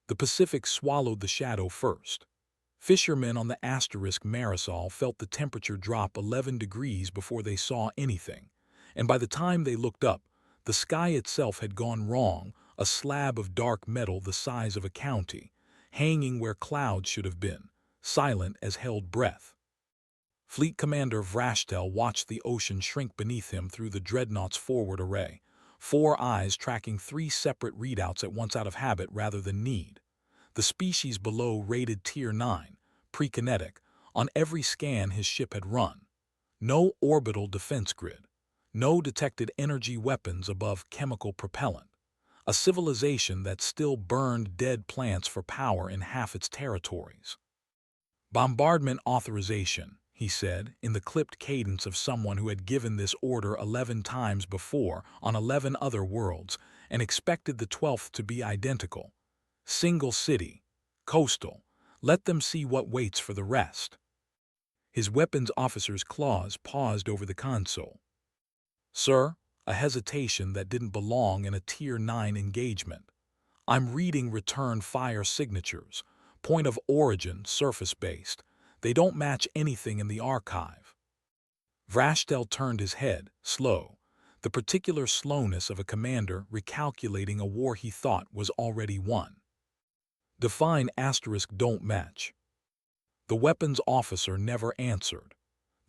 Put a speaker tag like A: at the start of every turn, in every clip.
A: The Pacific swallowed the shadow first. Fishermen on the asterisk Marisol felt the temperature drop 11 degrees before they saw anything, and by the time they looked up, the sky itself had gone wrong, a slab of dark metal the size of a county, hanging where clouds should have been, silent as held breath. Fleet Commander Vrashtel watched the ocean shrink beneath him through the dreadnought's forward array, four eyes tracking three separate readouts at once out of habit rather than need. The species below rated Tier 9, pre-kinetic, on every scan his ship had run. No orbital defense grid. No detected energy weapons above chemical propellant. A civilization that still burned dead plants for power in half its territories. Bombardment authorization, he said, in the clipped cadence of someone who had given this order 11 times before on 11 other worlds and expected the 12th to be identical. Single city. Coastal. Let them see what waits for the rest. His weapons officer's claws paused over the console. Sir, a hesitation that didn't belong in a Tier 9 engagement. I'm reading return fire signatures. Point of origin, surface-based. They don't match anything in the archive. Vrashtel turned his head, slow, the particular slowness of a commander recalculating a war he thought was already won. Define asterisk don't match. The weapons officer never answered.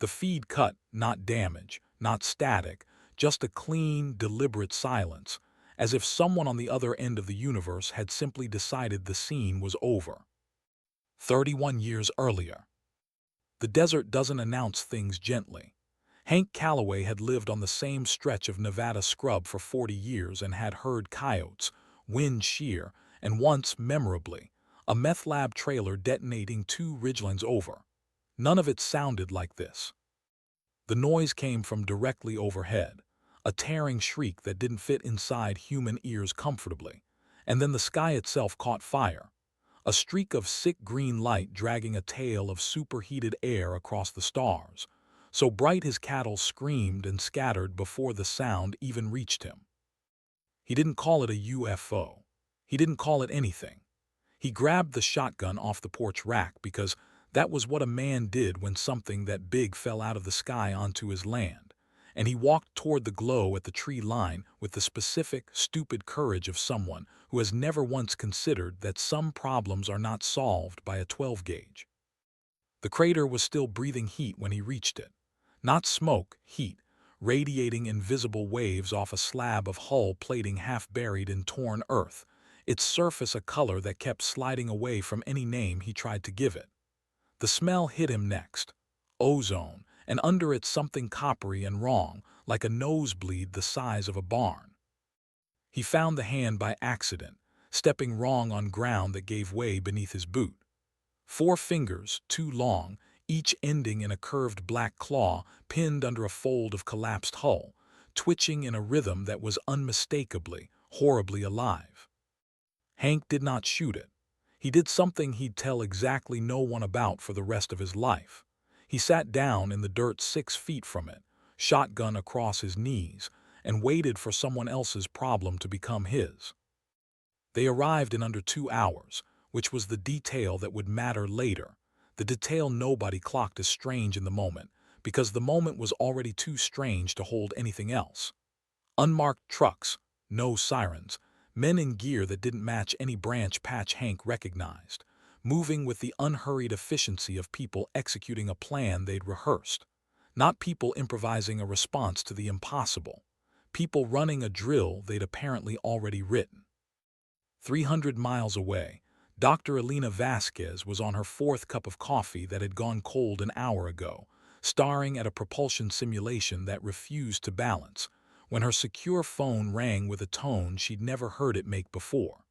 A: The feed cut, not damage, not static, just a clean, deliberate silence, as if someone on the other end of the universe had simply decided the scene was over. 31 years earlier. The desert doesn't announce things gently. Hank Calloway had lived on the same stretch of Nevada scrub for 40 years and had heard coyotes, wind shear, and once, memorably, a meth lab trailer detonating 2 ridgelines over. None of it sounded like this. The noise came from directly overhead, a tearing shriek that didn't fit inside human ears comfortably, and then the sky itself caught fire. A streak of sick green light dragging a tail of superheated air across the stars, so bright his cattle screamed and scattered before the sound even reached him. He didn't call it a UFO. He didn't call it anything. He grabbed the shotgun off the porch rack because that was what a man did when something that big fell out of the sky onto his land, and he walked toward the glow at the tree line with the specific, stupid courage of someone who has never once considered that some problems are not solved by a 12-gauge. The crater was still breathing heat when he reached it. Not smoke, heat, radiating invisible waves off a slab of hull plating half buried in torn earth, its surface a color that kept sliding away from any name he tried to give it. The smell hit him next. Ozone, and under it something coppery and wrong, like a nosebleed the size of a barn. He found the hand by accident, stepping wrong on ground that gave way beneath his boot. 4 fingers, too long, each ending in a curved black claw pinned under a fold of collapsed hull, twitching in a rhythm that was unmistakably, horribly alive. Hank did not shoot it. He did something he'd tell exactly no one about for the rest of his life. He sat down in the dirt 6 feet from it, shotgun across his knees, and waited for someone else's problem to become his. They arrived in under 2 hours, which was the detail that would matter later, the detail nobody clocked as strange in the moment, because the moment was already too strange to hold anything else. Unmarked trucks, no sirens, men in gear that didn't match any branch patch Hank recognized, moving with the unhurried efficiency of people executing a plan they'd rehearsed, not people improvising a response to the impossible, people running a drill they'd apparently already written. 300 miles away, Dr. Elena Vasquez was on her 4th cup of coffee that had gone cold an hour ago, staring at a propulsion simulation that refused to balance, when her secure phone rang with a tone she'd never heard it make before.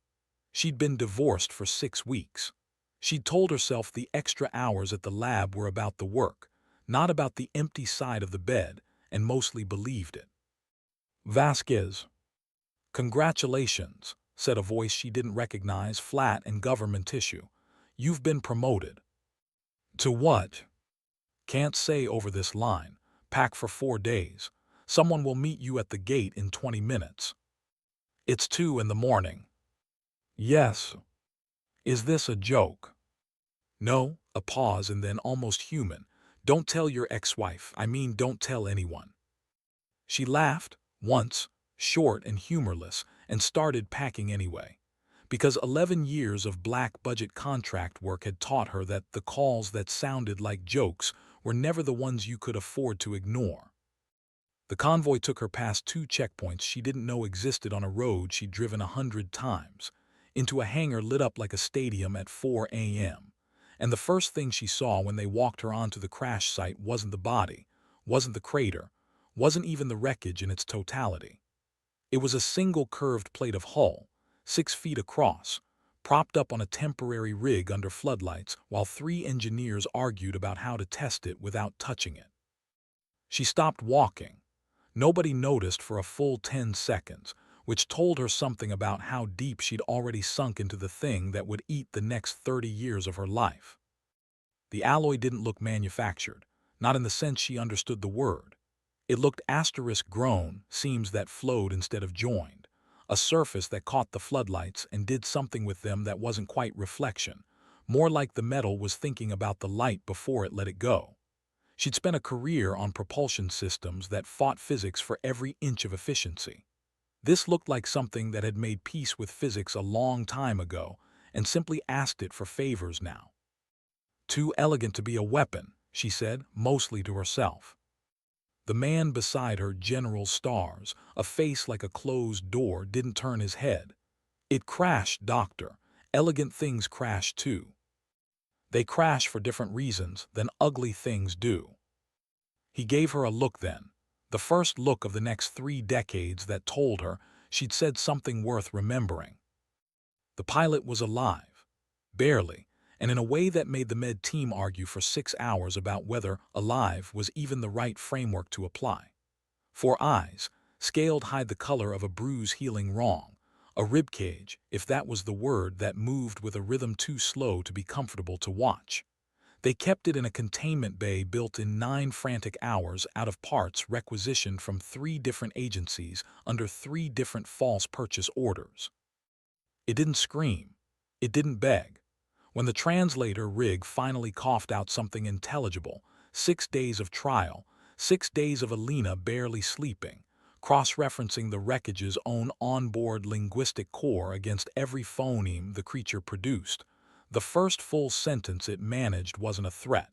A: She'd been divorced for 6 weeks. She'd told herself the extra hours at the lab were about the work, not about the empty side of the bed, and mostly believed it. Vasquez. Congratulations, said a voice she didn't recognize, flat and government tissue. You've been promoted. To what? Can't say over this line. Pack for 4 days. Someone will meet you at the gate in 20 minutes. It's 2 in the morning. Yes. Is this a joke? No, a pause and then almost human. Don't tell your ex-wife, I mean don't tell anyone. She laughed, once, short and humorless, and started packing anyway. Because 11 years of black-budget contract work had taught her that the calls that sounded like jokes were never the ones you could afford to ignore. The convoy took her past 2 checkpoints she didn't know existed on a road she'd driven 100 times, into a hangar lit up like a stadium at 4 a.m. And the first thing she saw when they walked her onto the crash site wasn't the body, wasn't the crater, wasn't even the wreckage in its totality. It was a single curved plate of hull, 6 feet across, propped up on a temporary rig under floodlights while 3 engineers argued about how to test it without touching it. She stopped walking. Nobody noticed for a full 10 seconds, which told her something about how deep she'd already sunk into the thing that would eat the next 30 years of her life. The alloy didn't look manufactured, not in the sense she understood the word. It looked *grown, seams that flowed instead of joined, a surface that caught the floodlights and did something with them that wasn't quite reflection, more like the metal was thinking about the light before it let it go. She'd spent a career on propulsion systems that fought physics for every inch of efficiency. This looked like something that had made peace with physics a long time ago and simply asked it for favors now. Too elegant to be a weapon, she said, mostly to herself. The man beside her, General Stars, a face like a closed door, didn't turn his head. It crashed, Doctor. Elegant things crash too. They crash for different reasons than ugly things do. He gave her a look then, the first look of the next 3 decades that told her she'd said something worth remembering. The pilot was alive. Barely, and in a way that made the med team argue for 6 hours about whether alive was even the right framework to apply. 4 eyes, scaled hide the color of a bruise healing wrong, a ribcage, if that was the word, that moved with a rhythm too slow to be comfortable to watch. They kept it in a containment bay built in 9 frantic hours out of parts requisitioned from 3 different agencies under 3 different false purchase orders. It didn't scream. It didn't beg. When the translator rig finally coughed out something intelligible, 6 days of trial, 6 days of Alina barely sleeping, cross-referencing the wreckage's own onboard linguistic core against every phoneme the creature produced, the first full sentence it managed wasn't a threat.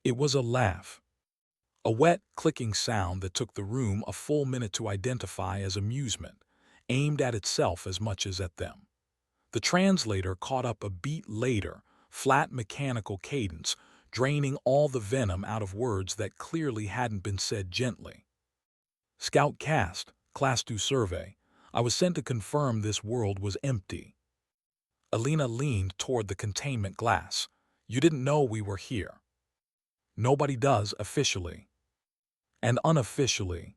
A: It was a laugh. A wet, clicking sound that took the room a full minute to identify as amusement, aimed at itself as much as at them. The translator caught up a beat later, flat mechanical cadence, draining all the venom out of words that clearly hadn't been said gently. Scout cast, Class 2 survey. I was sent to confirm this world was empty. Alina leaned toward the containment glass. You didn't know we were here. Nobody does officially. And unofficially.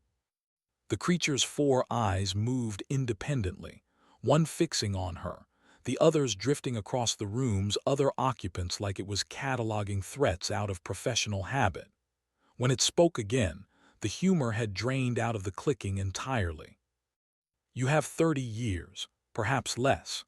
A: The creature's 4 eyes moved independently, one fixing on her, the others drifting across the room's other occupants like it was cataloging threats out of professional habit. When it spoke again, the humor had drained out of the clicking entirely. You have 30 years, perhaps less.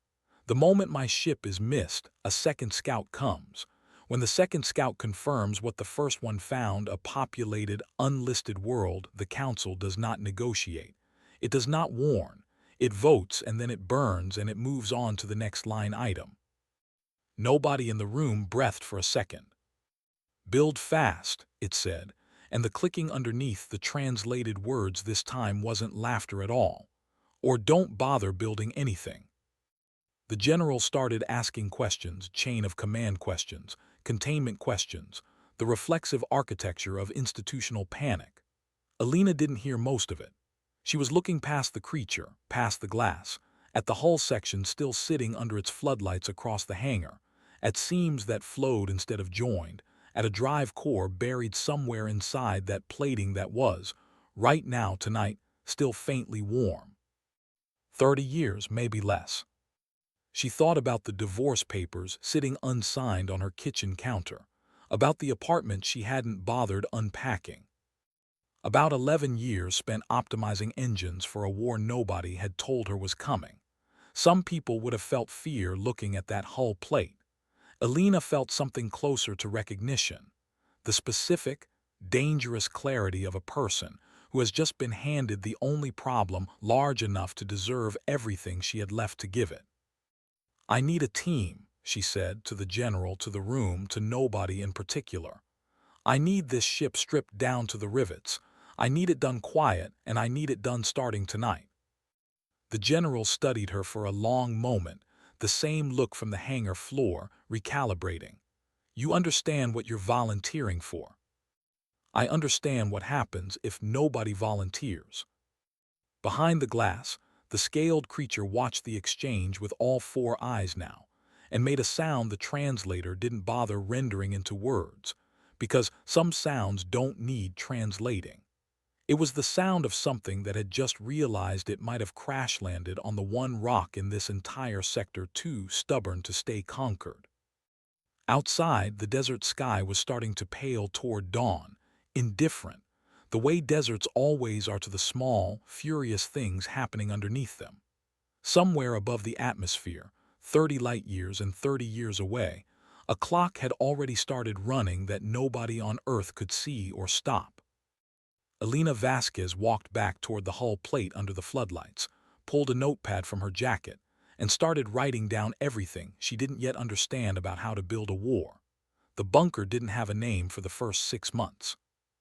A: The moment my ship is missed, a second scout comes. When the second scout confirms what the first one found, a populated, unlisted world, the council does not negotiate. It does not warn. It votes and then it burns and it moves on to the next line item. Nobody in the room breathed for a second. Build fast, it said, and the clicking underneath the translated words this time wasn't laughter at all. Or don't bother building anything. The general started asking questions, chain of command questions, containment questions, the reflexive architecture of institutional panic. Alina didn't hear most of it. She was looking past the creature, past the glass, at the hull section still sitting under its floodlights across the hangar, at seams that flowed instead of joined, at a drive core buried somewhere inside that plating that was, right now tonight, still faintly warm. 30 years, maybe less. She thought about the divorce papers sitting unsigned on her kitchen counter, about the apartment she hadn't bothered unpacking. About 11 years spent optimizing engines for a war nobody had told her was coming. Some people would have felt fear looking at that hull plate. Alina felt something closer to recognition, the specific, dangerous clarity of a person who has just been handed the only problem large enough to deserve everything she had left to give it. "I need a team," she said, to the general, to the room, to nobody in particular. "I need this ship stripped down to the rivets. I need it done quiet, and I need it done starting tonight." The general studied her for a long moment, the same look from the hangar floor, recalibrating. "You understand what you're volunteering for." "I understand what happens if nobody volunteers." Behind the glass, the scaled creature watched the exchange with all four eyes now, and made a sound the translator didn't bother rendering into words, because some sounds don't need translating. It was the sound of something that had just realized it might have crash-landed on the one rock in this entire sector too stubborn to stay conquered. Outside, the desert sky was starting to pale toward dawn, indifferent, the way deserts always are to the small, furious things happening underneath them. Somewhere above the atmosphere, 30 light-years and 30 years away, a clock had already started running that nobody on Earth could see or stop. Alina Vasquez walked back toward the hull plate under the floodlights, pulled a notepad from her jacket, and started writing down everything she didn't yet understand about how to build a war. The bunker didn't have a name for the first 6 months.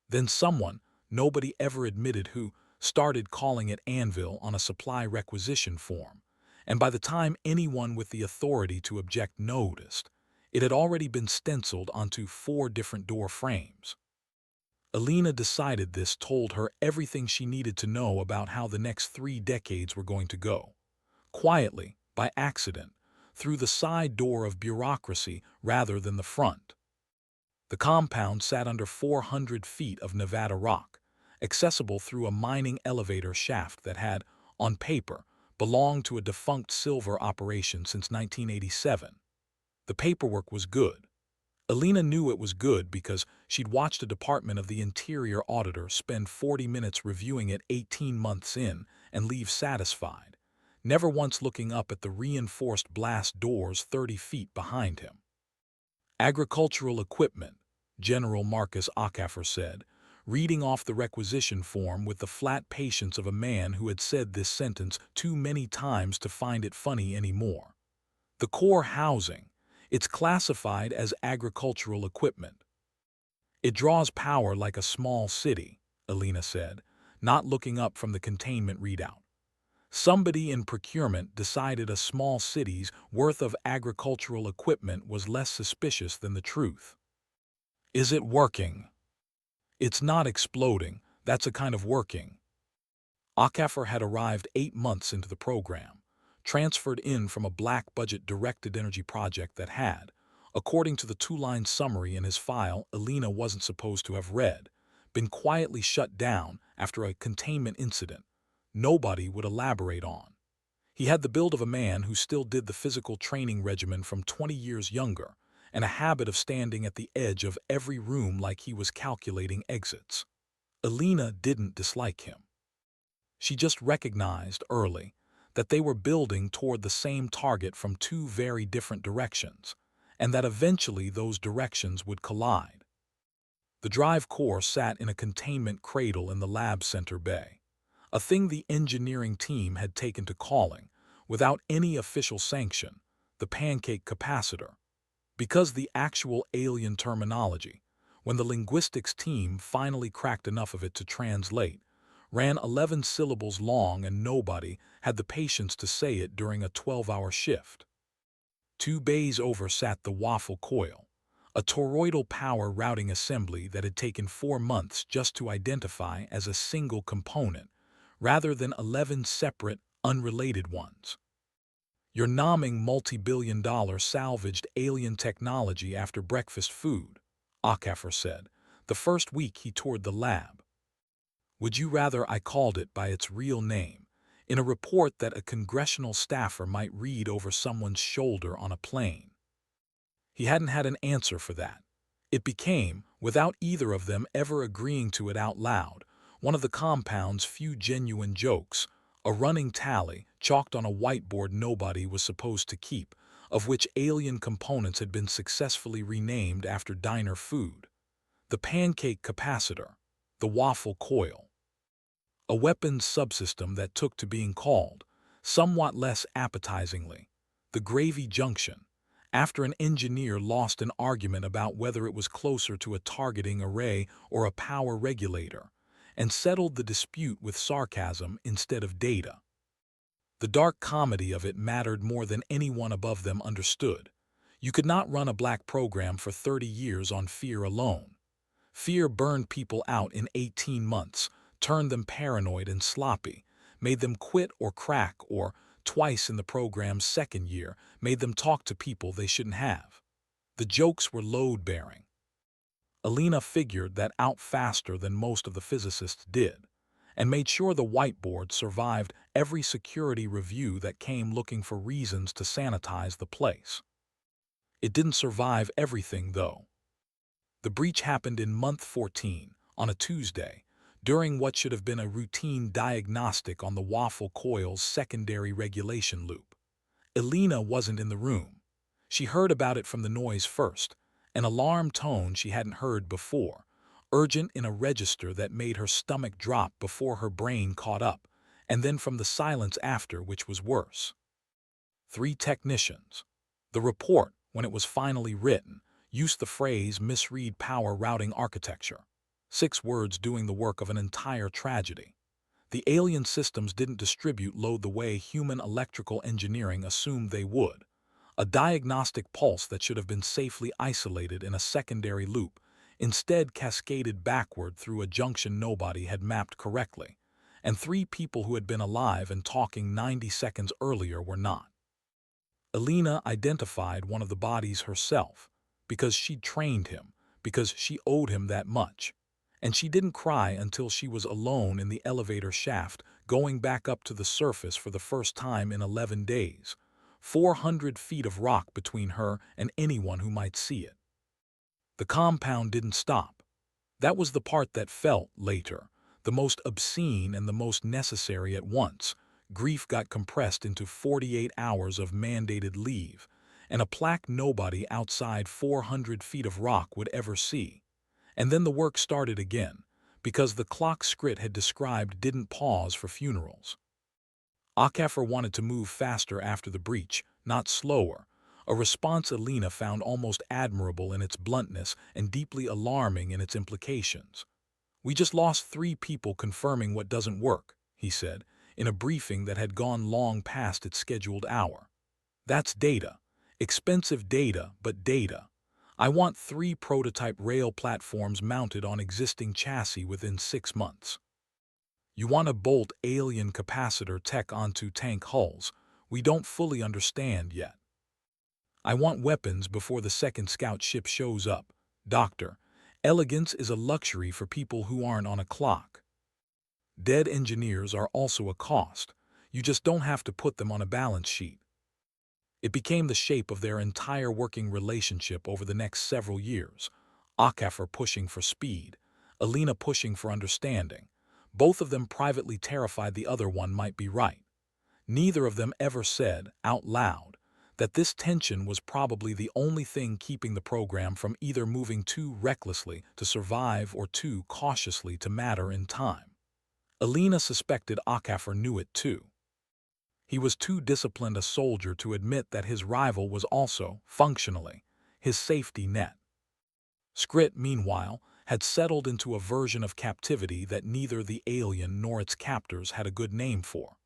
A: Then someone, nobody ever admitted who, started calling it Anvil on a supply requisition form, and by the time anyone with the authority to object noticed, it had already been stenciled onto 4 different door frames. Alina decided this told her everything she needed to know about how the next 3 decades were going to go. Quietly, by accident, through the side door of bureaucracy rather than the front. The compound sat under 400 feet of Nevada rock, accessible through a mining elevator shaft that had, on paper, belonged to a defunct silver operation since 1987. The paperwork was good. Alina knew it was good because she'd watched a Department of the Interior auditor spend 40 minutes reviewing it 18 months in and leave satisfied, never once looking up at the reinforced blast doors 30 feet behind him. "Agricultural equipment," General Marcus Acaffer said, reading off the requisition form with the flat patience of a man who had said this sentence too many times to find it funny anymore. "The core housing. It's classified as agricultural equipment." "It draws power like a small city," Alina said, not looking up from the containment readout. "Somebody in procurement decided a small city's worth of agricultural equipment was less suspicious than the truth." "Is it working?" "It's not exploding. That's a kind of working." Acaffer had arrived 8 months into the program, transferred in from a black-budget directed energy project that had, according to the 2-line summary in his file Alina wasn't supposed to have read, been quietly shut down after a containment incident nobody would elaborate on. He had the build of a man who still did the physical training regimen from 20 years younger, and a habit of standing at the edge of every room like he was calculating exits. Alina didn't dislike him. She just recognized early that they were building toward the same target from 2 very different directions, and that eventually those directions would collide. The drive core sat in a containment cradle in the lab center bay, a thing the engineering team had taken to calling, without any official sanction, the pancake capacitor, because the actual alien terminology, when the linguistics team finally cracked enough of it to translate, ran 11 syllables long and nobody had the patience to say it during a 12-hour shift. 2 bays over sat the waffle coil, a toroidal power routing assembly that had taken 4 months just to identify as a single component, rather than 11 separate, unrelated ones. "You're nomming multi-billion-dollar salvaged alien technology after breakfast food," Acaffer said, the first week he toured the lab. "Would you rather I called it by its real name, in a report that a congressional staffer might read over someone's shoulder on a plane?" He hadn't had an answer for that. It became, without either of them ever agreeing to it out loud, one of the compound's few genuine jokes, A running tally, chalked on a whiteboard nobody was supposed to keep, of which alien components had been successfully renamed after diner food. The pancake capacitor, the waffle coil. A weapons subsystem that took to being called, somewhat less appetizingly, the gravy junction, after an engineer lost an argument about whether it was closer to a targeting array or a power regulator, and settled the dispute with sarcasm instead of data. The dark comedy of it mattered more than anyone above them understood. You could not run a black program for 30 years on fear alone. Fear burned people out in 18 months, turned them paranoid and sloppy, made them quit or crack, or, twice in the program's second year, made them talk to people they shouldn't have. The jokes were load-bearing. Alina figured that out faster than most of the physicists did, and made sure the whiteboard survived every security review that came looking for reasons to sanitize the place. It didn't survive everything, though. The breach happened in month 14, on a Tuesday, during what should have been a routine diagnostic on the waffle coil's secondary regulation loop. Alina wasn't in the room. She heard about it from the noise first, an alarm tone she hadn't heard before, urgent in a register that made her stomach drop before her brain caught up, and then from the silence after, which was worse. 3 technicians. The report, when it was finally written, used the phrase misread power routing architecture. 6 words doing the work of an entire tragedy. The alien systems didn't distribute load the way human electrical engineering assumed they would. A diagnostic pulse that should have been safely isolated in a secondary loop instead cascaded backward through a junction nobody had mapped correctly, and 3 people who had been alive and talking 90 seconds earlier were not. Alina identified one of the bodies herself, because she'd trained him, because she owed him that much. And she didn't cry until she was alone in the elevator shaft, going back up to the surface for the first time in 11 days. 400 feet of rock between her and anyone who might see it. The compound didn't stop. That was the part that felt, later, the most obscene and the most necessary at once. Grief got compressed into 48 hours of mandated leave, and a plaque nobody outside 400 feet of rock would ever see. And then the work started again, because the clock Skrit had described didn't pause for funerals. HFY wanted to move faster after the breach, not slower, a response Alina found almost admirable in its bluntness and deeply alarming in its implications. "We just lost 3 people confirming what doesn't work," he said, in a briefing that had gone long past its scheduled hour. "That's data. Expensive data, but data. I want 3 prototype rail platforms mounted on existing chassis within 6 months. You want to bolt alien capacitor tech onto tank hulls we don't fully understand yet. I want weapons before the second scout ship shows up. Doctor, elegance is a luxury for people who aren't on a clock. Dead engineers are also a cost. You just don't have to put them on a balance sheet." It became the shape of their entire working relationship over the next several years. HFY pushing for speed, Alina pushing for understanding. Both of them privately terrified the other one might be right. Neither of them ever said, out loud, that this tension was probably the only thing keeping the program from either moving too recklessly to survive or too cautiously to matter in time. Alina suspected HFY knew it too. He was too disciplined a soldier to admit that his rival was also, functionally, his safety net. Skrit, meanwhile, had settled into a version of captivity that neither the alien nor its captors had a good name for.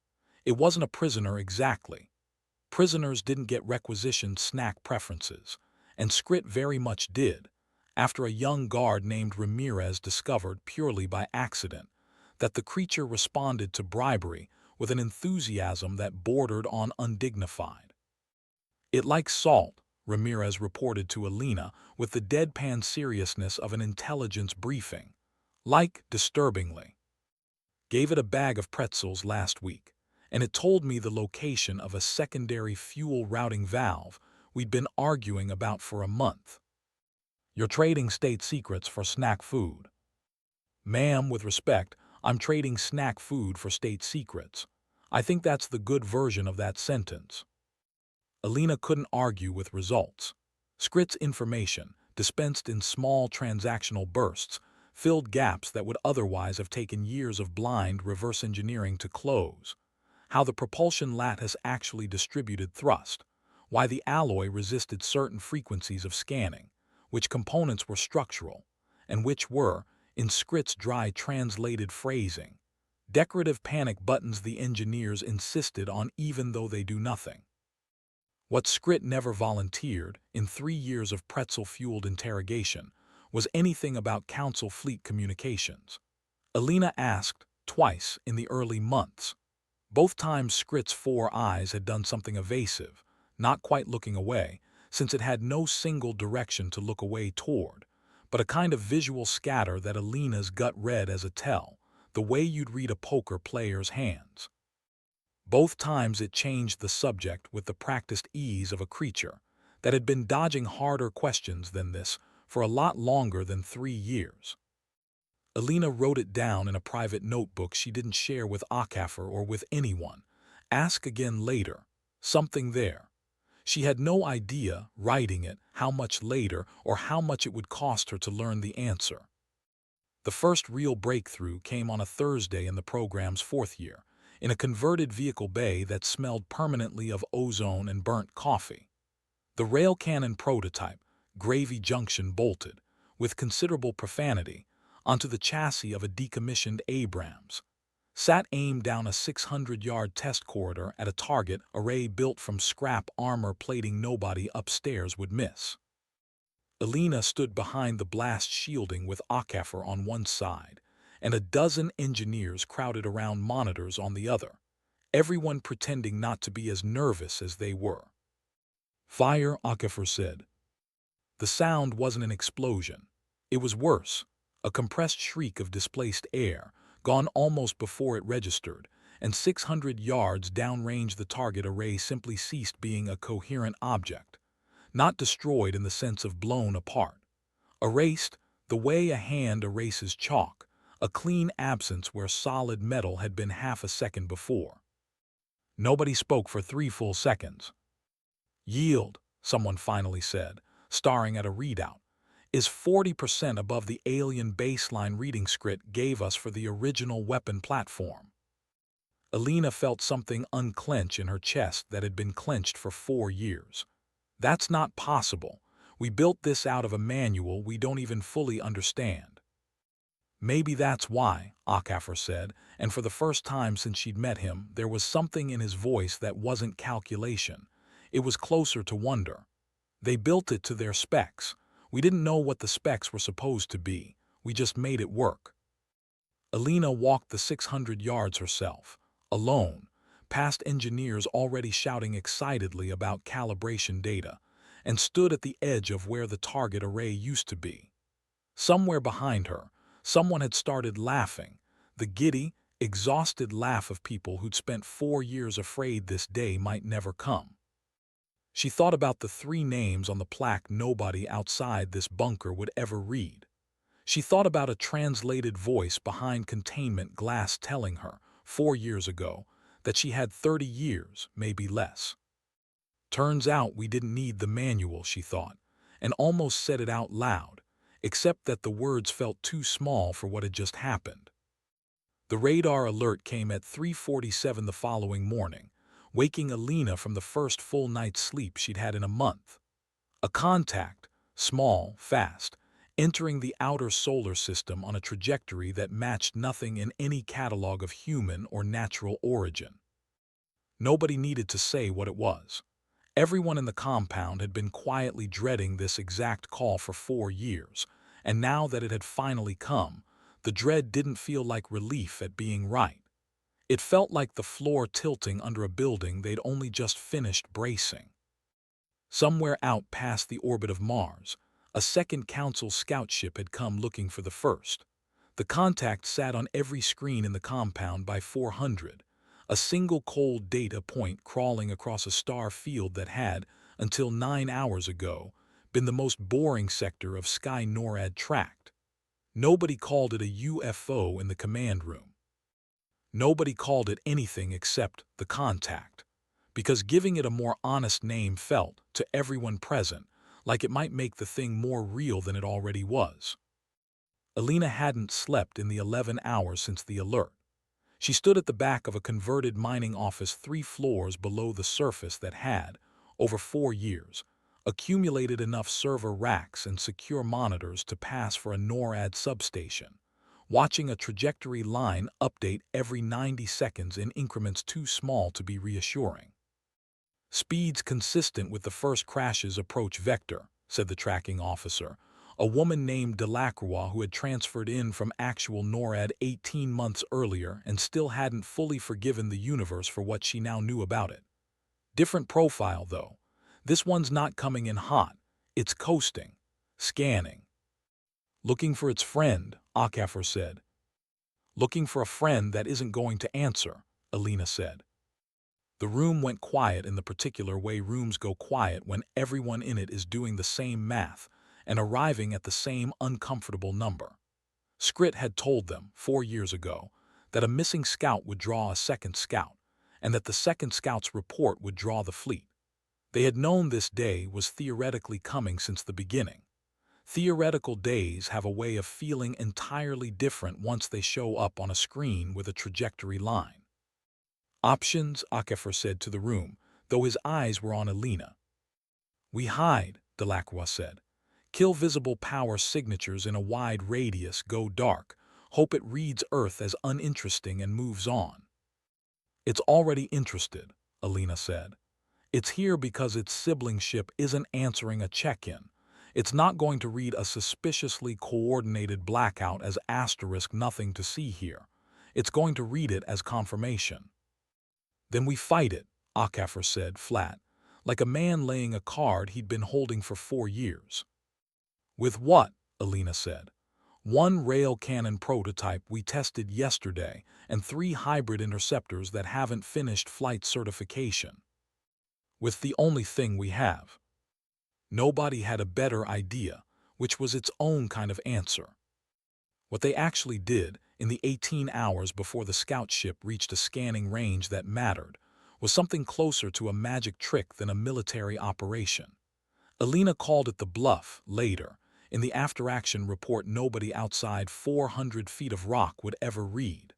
A: It wasn't a prisoner exactly. Prisoners didn't get requisitioned snack preferences, and Skrit very much did, after a young guard named Ramirez discovered, purely by accident, that the creature responded to bribery with an enthusiasm that bordered on undignified. "It likes salt," Ramirez reported to Alina with the deadpan seriousness of an intelligence briefing. "Like, disturbingly. Gave it a bag of pretzels last week, and it told me the location of a secondary fuel routing valve we'd been arguing about for a month. You're trading state secrets for snack food." "Ma'am, with respect, I'm trading snack food for state secrets. I think that's the good version of that sentence. Alina couldn't argue with results. Skrit's information, dispensed in small transactional bursts, filled gaps that would otherwise have taken years of blind reverse engineering to close. How the propulsion lattice actually distributed thrust, why the alloy resisted certain frequencies of scanning, which components were structural, and which were, in Skrit's dry translated phrasing, decorative panic buttons the engineers insisted on even though they do nothing. What Skrit never volunteered, in 3 years of pretzel-fueled interrogation, was anything about Council fleet communications. Alina asked, twice in the early months. Both times Skrit's 4 eyes had done something evasive, not quite looking away, since it had no single direction to look away toward, but a kind of visual scatter that Alina's gut read as a tell, the way you'd read a poker player's hands. Both times it changed the subject with the practiced ease of a creature that had been dodging harder questions than this for a lot longer than 3 years. Alina wrote it down in a private notebook she didn't share with Akafor or with anyone. Ask again later. Something there. She had no idea, writing it, how much later or how much it would cost her to learn the answer. The first real breakthrough came on a Thursday in the program's 4th year, in a converted vehicle bay that smelled permanently of ozone and burnt coffee. The rail cannon prototype, Gravy Junction bolted, with considerable profanity, onto the chassis of a decommissioned Abrams, sat aimed down a 600-yard test corridor at a target array built from scrap armor plating nobody upstairs would miss. Alina stood behind the blast shielding with Akafor on one side, and a dozen engineers crowded around monitors on the other, everyone pretending not to be as nervous as they were. Fire, Akafor said. The sound wasn't an explosion. It was worse, a compressed shriek of displaced air, gone almost before it registered, and 600 yards downrange the target array simply ceased being a coherent object, not destroyed in the sense of blown apart. Erased, the way a hand erases chalk, a clean absence where solid metal had been half a second before. Nobody spoke for 3 full seconds. Yield, someone finally said, staring at a readout, is 40% above the alien baseline reading Skrit gave us for the original weapon platform. Alina felt something unclench in her chest that had been clenched for 4 years. That's not possible. We built this out of a manual we don't even fully understand. Maybe that's why, Akafor said, and for the first time since she'd met him, there was something in his voice that wasn't calculation. It was closer to wonder. They built it to their specs. We didn't know what the specs were supposed to be. We just made it work. Alina walked the 600 yards herself, alone, past engineers already shouting excitedly about calibration data, and stood at the edge of where the target array used to be. Somewhere behind her, someone had started laughing, the giddy, exhausted laugh of people who'd spent 4 years afraid this day might never come. She thought about the 3 names on the plaque nobody outside this bunker would ever read. She thought about a translated voice behind containment glass telling her, 4 years ago, that she had 30 years, maybe less. Turns out we didn't need the manual, she thought, and almost said it out loud, except that the words felt too small for what had just happened. The radar alert came at 3:47 the following morning, waking Alina from the first full night's sleep she'd had in a month. A contact, small, fast, entering the outer solar system on a trajectory that matched nothing in any catalog of human or natural origin. Nobody needed to say what it was. Everyone in the compound had been quietly dreading this exact call for 4 years, and now that it had finally come, the dread didn't feel like relief at being right. It felt like the floor tilting under a building they'd only just finished bracing. Somewhere out past the orbit of Mars, a second Council scout ship had come looking for the first. The contact sat on every screen in the compound by 400, a single cold data point crawling across a star field that had, until 9 hours ago, been the most boring sector of Sky NORAD tracked. Nobody called it a UFO in the command room. Nobody called it anything except the contact, because giving it a more honest name felt, to everyone present, like it might make the thing more real than it already was. Alina hadn't slept in the 11 hours since the alert. She stood at the back of a converted mining office 3 floors below the surface that had, over 4 years, accumulated enough server racks and secure monitors to pass for a NORAD substation, watching a trajectory line update every 90 seconds in increments too small to be reassuring. "Speeds consistent with the first crash's approach vector," said the tracking officer, a woman named Delacroix who had transferred in from actual NORAD 18 months earlier and still hadn't fully forgiven the universe for what she now knew about it. "Different profile, though. This one's not coming in hot. It's coasting. Scanning." "Looking for its friend," HFY said. "Looking for a friend that isn't going to answer," Alina said. The room went quiet in the particular way rooms go quiet when everyone in it is doing the same math and arriving at the same uncomfortable number. Skrit had told them, 4 years ago, that a missing scout would draw a second scout, and that the second scout's report would draw the fleet. They had known this day was theoretically coming since the beginning. Theoretical days have a way of feeling entirely different once they show up on a screen with a trajectory line. "Options," HFY said to the room, though his eyes were on Alina. "We hide," Delacroix said. "Kill visible power signatures in a wide radius, go dark, hope it reads Earth as uninteresting and moves on." "It's already interested," Alina said. "It's here because its sibling ship isn't answering a check-in. It's not going to read a suspiciously coordinated blackout as asterisk nothing to see here. It's going to read it as confirmation." "Then we fight it," HFY said, flat, like a man laying a card he'd been holding for 4 years. "With what?" Alina said. "1 rail cannon prototype we tested yesterday and 3 hybrid interceptors that haven't finished flight certification. With the only thing we have." Nobody had a better idea, which was its own kind of answer. What they actually did, in the 18 hours before the scout ship reached a scanning range that mattered, was something closer to a magic trick than a military operation. Alina called it the bluff later, in the after-action report nobody outside 400 feet of rock would ever read.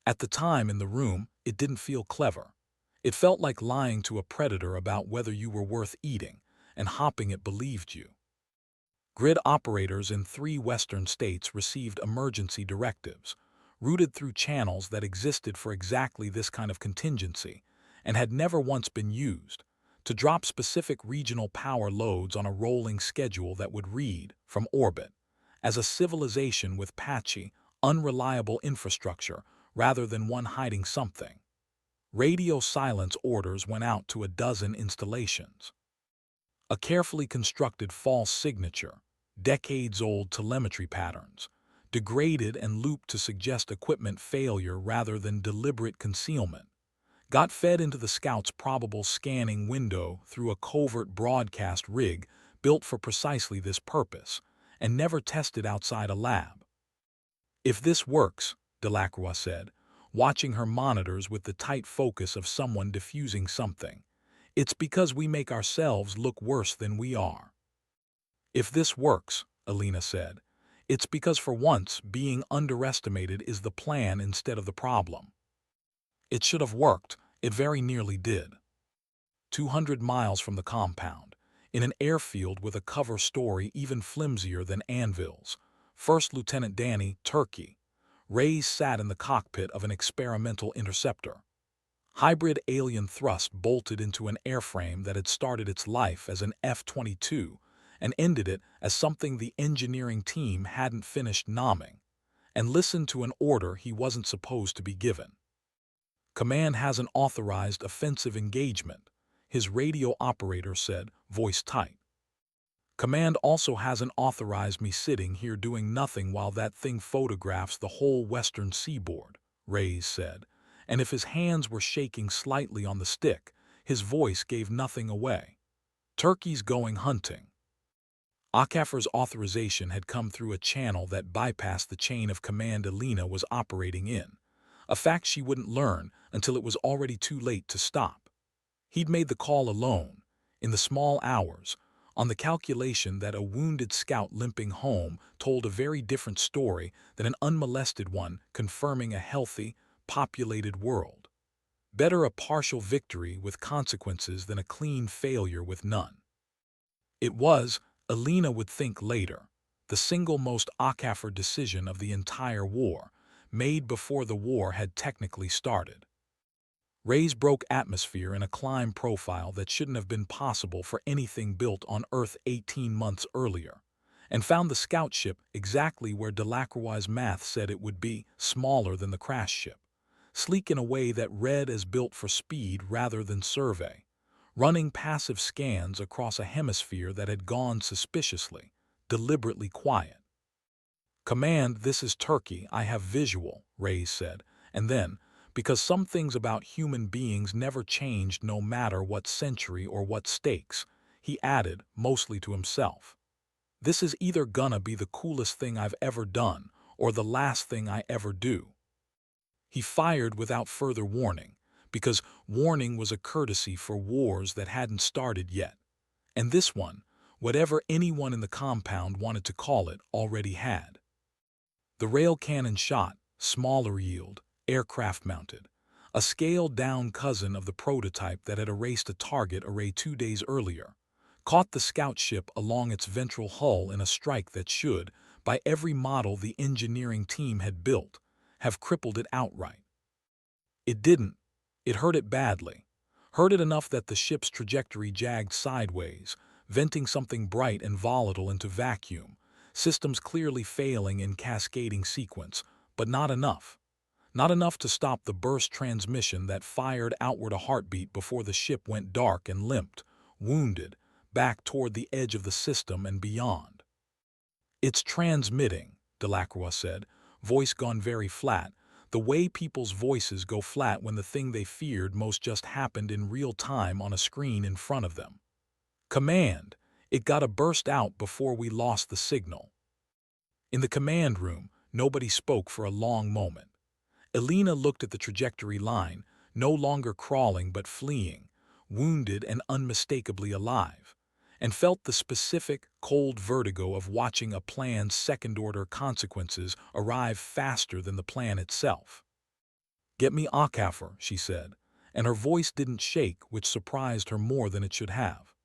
A: At the time in the room, it didn't feel clever. It felt like lying to a predator about whether you were worth eating, and hoping it believed you. Grid operators in 3 western states received emergency directives, routed through channels that existed for exactly this kind of contingency and had never once been used, to drop specific regional power loads on a rolling schedule that would read, from orbit, as a civilization with patchy, unreliable infrastructure rather than one hiding something. Radio silence orders went out to a dozen installations. A carefully constructed false signature, decades-old telemetry patterns, degraded and looped to suggest equipment failure rather than deliberate concealment, got fed into the scout's probable scanning window through a covert broadcast rig built for precisely this purpose, and never tested outside a lab. "If this works," Delacroix said, watching her monitors with the tight focus of someone diffusing something, "it's because we make ourselves look worse than we are." "If this works," Alina said, "it's because for once being underestimated is the plan instead of the problem." It should have worked. It very nearly did. 200 miles from the compound, in an airfield with a cover story even flimsier than anvils, First Lieutenant Danny, Turkey, Reyes sat in the cockpit of an experimental interceptor. Hybrid alien thrust bolted into an airframe that had started its life as an F-22 and ended it as something the engineering team hadn't finished nomming, and listened to an order he wasn't supposed to be given. "Command hasn't authorized offensive engagement," his radio operator said, voice tight. "Command also hasn't authorized me sitting here doing nothing while that thing photographs the whole western seaboard," Reyes said, and if his hands were shaking slightly on the stick, his voice gave nothing away. "Turkey's going hunting." HFY's authorization had come through a channel that bypassed the chain of command Alina was operating in, a fact she wouldn't learn until it was already too late to stop. He'd made the call alone, in the small hours, on the calculation that a wounded scout limping home told a very different story than an unmolested one confirming a healthy, populated world. Better a partial victory with consequences than a clean failure with none. It was, Alina would think later, the single most Akafor decision of the entire war, made before the war had technically started. Rays broke atmosphere in a climb profile that shouldn't have been possible for anything built on Earth 18 months earlier, and found the scout ship exactly where Delacroix's math said it would be, smaller than the crash ship, sleek in a way that read as built for speed rather than survey, running passive scans across a hemisphere that had gone suspiciously, deliberately quiet. "Command, this is Turkey, I have visual," Rays said, and then, because some things about human beings never changed no matter what century or what stakes, he added, mostly to himself, "This is either gonna be the coolest thing I've ever done or the last thing I ever do." He fired without further warning, because warning was a courtesy for wars that hadn't started yet, and this one, whatever anyone in the compound wanted to call it, already had. The rail cannon shot, smaller yield, aircraft mounted, a scaled-down cousin of the prototype that had erased a target array 2 days earlier, caught the scout ship along its ventral hull in a strike that should, by every model the engineering team had built, have crippled it outright. It didn't. It hurt it badly. Hurt it enough that the ship's trajectory jagged sideways, venting something bright and volatile into vacuum, systems clearly failing in cascading sequence, but not enough. Not enough to stop the burst transmission that fired outward a heartbeat before the ship went dark and limped, wounded, back toward the edge of the system and beyond. "It's transmitting," Delacroix said, voice gone very flat, the way people's voices go flat when the thing they feared most just happened in real time on a screen in front of them. "Command, it gotta burst out before we lost the signal." In the command room, nobody spoke for a long moment. Alina looked at the trajectory line, no longer crawling but fleeing, wounded and unmistakably alive, and felt the specific, cold vertigo of watching a plan's second-order consequences arrive faster than the plan itself. "Get me Akafor," she said, and her voice didn't shake, which surprised her more than it should have.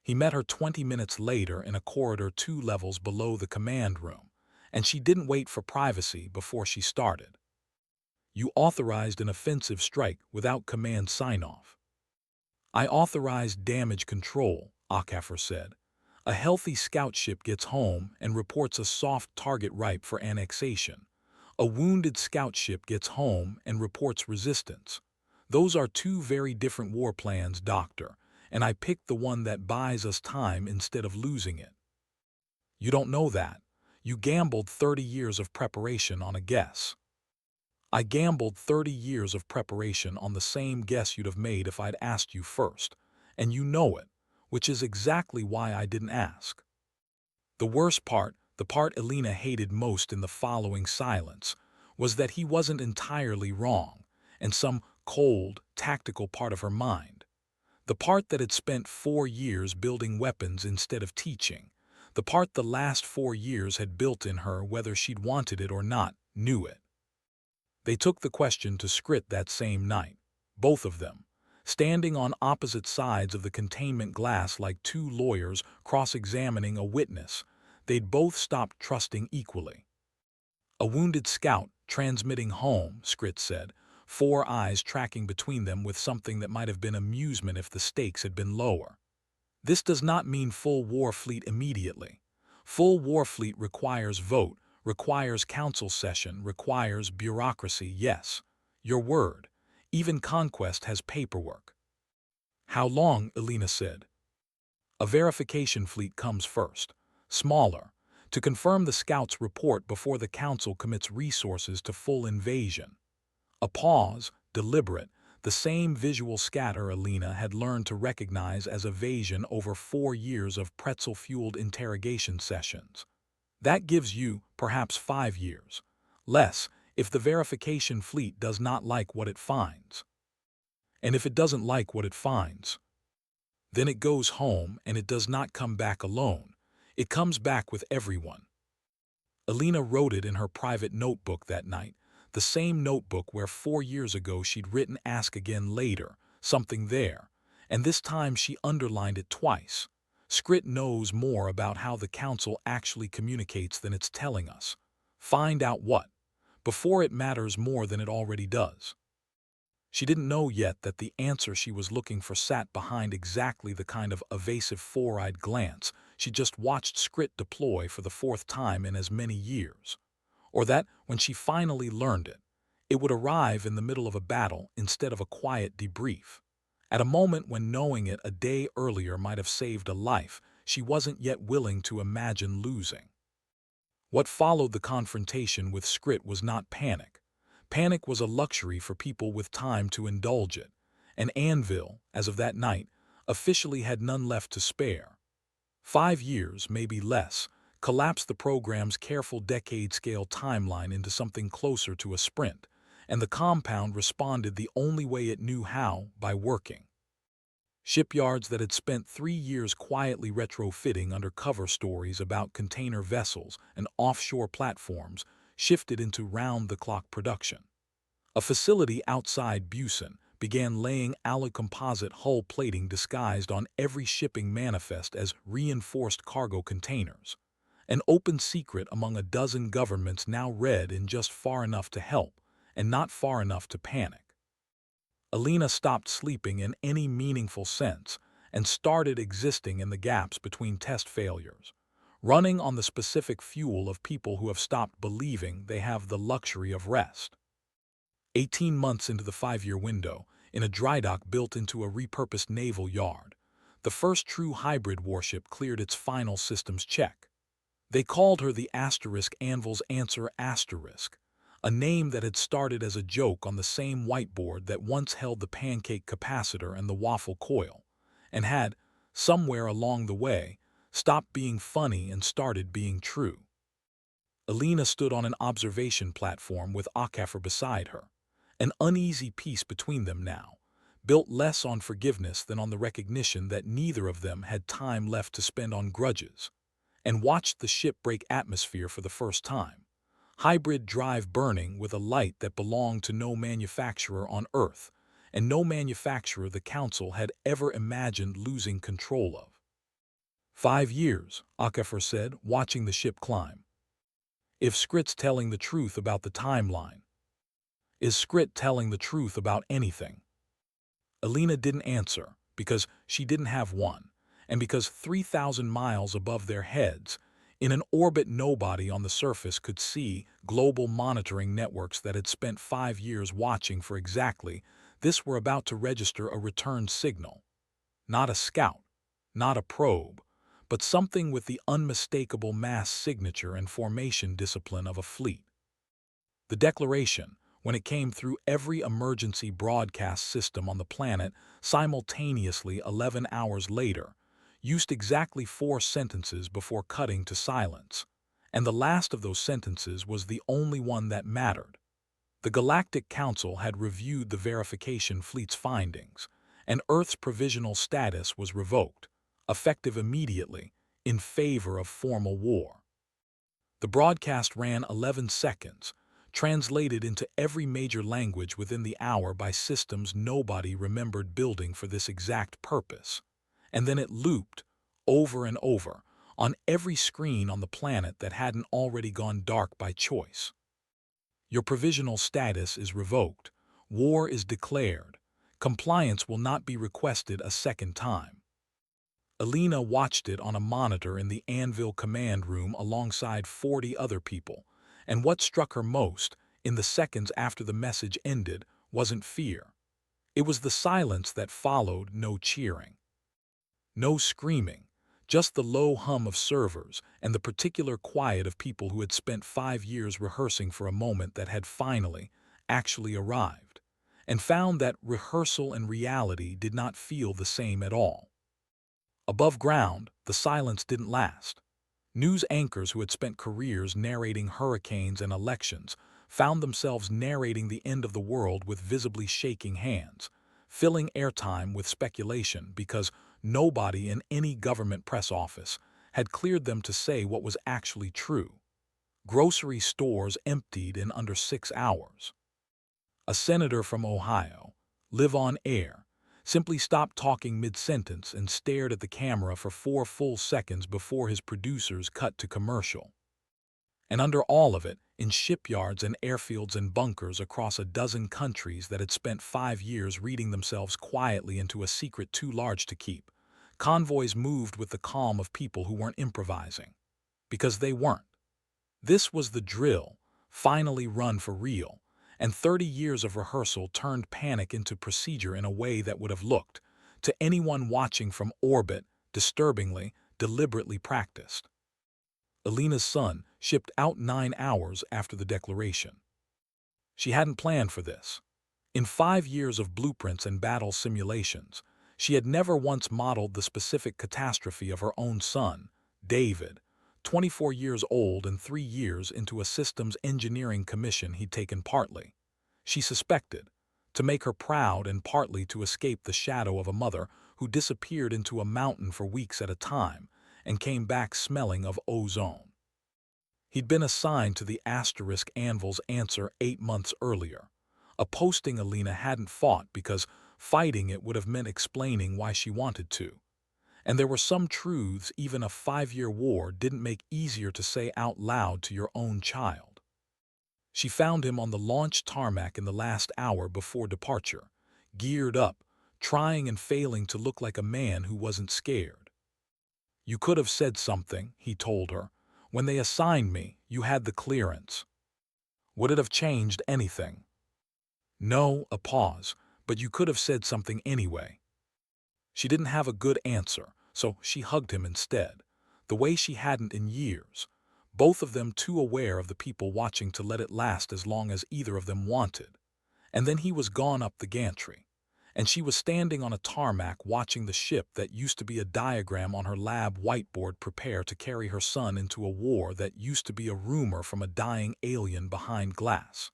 A: He met her 20 minutes later in a corridor 2 levels below the command room, and she didn't wait for privacy before she started. "You authorized an offensive strike without command sign-off." "I authorized damage control," Akafor said. "A healthy scout ship gets home and reports a soft target ripe for annexation. A wounded scout ship gets home and reports resistance. Those are 2 very different war plans, Doctor, and I picked the one that buys us time instead of losing it." "You don't know that. You gambled 30 years of preparation on a guess." "I gambled 30 years of preparation on the same guess you'd have made if I'd asked you first, and you know it, which is exactly why I didn't ask." The worst part, the part Alina hated most in the following silence, was that he wasn't entirely wrong, and some cold, tactical part of her mind. The part that had spent 4 years building weapons instead of teaching, the part the last 4 years had built in her whether she'd wanted it or not, knew it. They took the question to Skrit that same night, both of them, standing on opposite sides of the containment glass like 2 lawyers cross-examining a witness. They'd both stopped trusting equally. "A wounded scout transmitting home," Skrit said, 4 eyes tracking between them with something that might have been amusement if the stakes had been lower. "This does not mean full war fleet immediately. Full war fleet requires vote, requires council session, requires bureaucracy, yes. Your word. Even conquest has paperwork." "How long?" Alina said. "A verification fleet comes first. Smaller. To confirm the scouts' report before the council commits resources to full invasion." A pause, deliberate, the same visual scatter Alina had learned to recognize as evasion over 4 years of pretzel-fueled interrogation sessions. "That gives you, perhaps 5 years. Less, if the verification fleet does not like what it finds. And if it doesn't like what it finds, then it goes home and it does not come back alone. It comes back with everyone. Alina wrote it in her private notebook that night, the same notebook where 4 years ago she'd written "Ask again later," something there, and this time she underlined it twice. Skrit knows more about how the Council actually communicates than it's telling us. Find out what, before it matters more than it already does. She didn't know yet that the answer she was looking for sat behind exactly the kind of evasive four-eyed glance she just watched Skrit deploy for the 4th time in as many years. Or that, when she finally learned it, it would arrive in the middle of a battle instead of a quiet debrief. At a moment when knowing it a day earlier might have saved a life she wasn't yet willing to imagine losing. What followed the confrontation with Skrit was not panic. Panic was a luxury for people with time to indulge it, and Anvil, as of that night, officially had none left to spare. 5 years, maybe less, collapsed the program's careful decade-scale timeline into something closer to a sprint, and the compound responded the only way it knew how, by working. Shipyards that had spent 3 years quietly retrofitting undercover stories about container vessels and offshore platforms shifted into round-the-clock production. A facility outside Busan began laying alloy composite hull plating disguised on every shipping manifest as reinforced cargo containers. An open secret among a dozen governments now read in just far enough to help, and not far enough to panic. Alina stopped sleeping in any meaningful sense and started existing in the gaps between test failures, running on the specific fuel of people who have stopped believing they have the luxury of rest. 18 months into the 5-year window, in a dry dock built into a repurposed naval yard, the first true hybrid warship cleared its final systems check. They called her the Anvil's Answer Asterisk, a name that had started as a joke on the same whiteboard that once held the pancake capacitor and the waffle coil, and had, somewhere along the way, stopped being funny and started being true. Alina stood on an observation platform with HFY beside her, an uneasy peace between them now, built less on forgiveness than on the recognition that neither of them had time left to spend on grudges, and watched the ship break atmosphere for the first time. Hybrid drive burning with a light that belonged to no manufacturer on Earth, and no manufacturer the Council had ever imagined losing control of. 5 years, HFY said, watching the ship climb. If Skrit's telling the truth about the timeline, is Skrit telling the truth about anything? Alina didn't answer, because she didn't have one, and because 3,000 miles above their heads, in an orbit nobody on the surface could see, global monitoring networks that had spent 5 years watching for exactly this were about to register a return signal. Not a scout, not a probe, but something with the unmistakable mass signature and formation discipline of a fleet. The declaration, when it came through every emergency broadcast system on the planet simultaneously 11 hours later, used exactly 4 sentences before cutting to silence, and the last of those sentences was the only one that mattered. The Galactic Council had reviewed the verification fleet's findings, and Earth's provisional status was revoked, effective immediately, in favor of formal war. The broadcast ran 11 seconds, translated into every major language within the hour by systems nobody remembered building for this exact purpose, and then it looped, over and over, on every screen on the planet that hadn't already gone dark by choice. Your provisional status is revoked. War is declared. Compliance will not be requested a second time. Alina watched it on a monitor in the Anvil command room alongside 40 other people, and what struck her most, in the seconds after the message ended, wasn't fear. It was the silence that followed. No cheering, no screaming, just the low hum of servers and the particular quiet of people who had spent 5 years rehearsing for a moment that had finally, actually arrived, and found that rehearsal and reality did not feel the same at all. Above ground, the silence didn't last. News anchors who had spent careers narrating hurricanes and elections found themselves narrating the end of the world with visibly shaking hands, filling airtime with speculation because nobody in any government press office had cleared them to say what was actually true. Grocery stores emptied in under 6 hours. A senator from Ohio, live on air, simply stopped talking mid-sentence and stared at the camera for 4 full seconds before his producers cut to commercial. And under all of it, in shipyards and airfields and bunkers across a dozen countries that had spent 5 years reading themselves quietly into a secret too large to keep, convoys moved with the calm of people who weren't improvising. Because they weren't. This was the drill, finally run for real, and 30 years of rehearsal turned panic into procedure in a way that would have looked, to anyone watching from orbit, disturbingly, deliberately practiced. Alina's son shipped out 9 hours after the declaration. She hadn't planned for this. In 5 years of blueprints and battle simulations, she had never once modeled the specific catastrophe of her own son, David, 24 years old and 3 years into a systems engineering commission he'd taken partly, she suspected, to make her proud and partly to escape the shadow of a mother who disappeared into a mountain for weeks at a time and came back smelling of ozone. He'd been assigned to the asterisk Anvil's answer 8 months earlier, a posting Alina hadn't fought because fighting it would have meant explaining why she wanted to. And there were some truths even a 5-year war didn't make easier to say out loud to your own child. She found him on the launch tarmac in the last hour before departure, geared up, trying and failing to look like a man who wasn't scared. "You could have said something," he told her. "When they assigned me, you had the clearance. Would it have changed anything?" "No," a pause, "but you could have said something anyway." She didn't have a good answer, so she hugged him instead, the way she hadn't in years, both of them too aware of the people watching to let it last as long as either of them wanted. And then he was gone up the gantry, and she was standing on a tarmac watching the ship that used to be a diagram on her lab whiteboard prepare to carry her son into a war that used to be a rumor from a dying alien behind glass.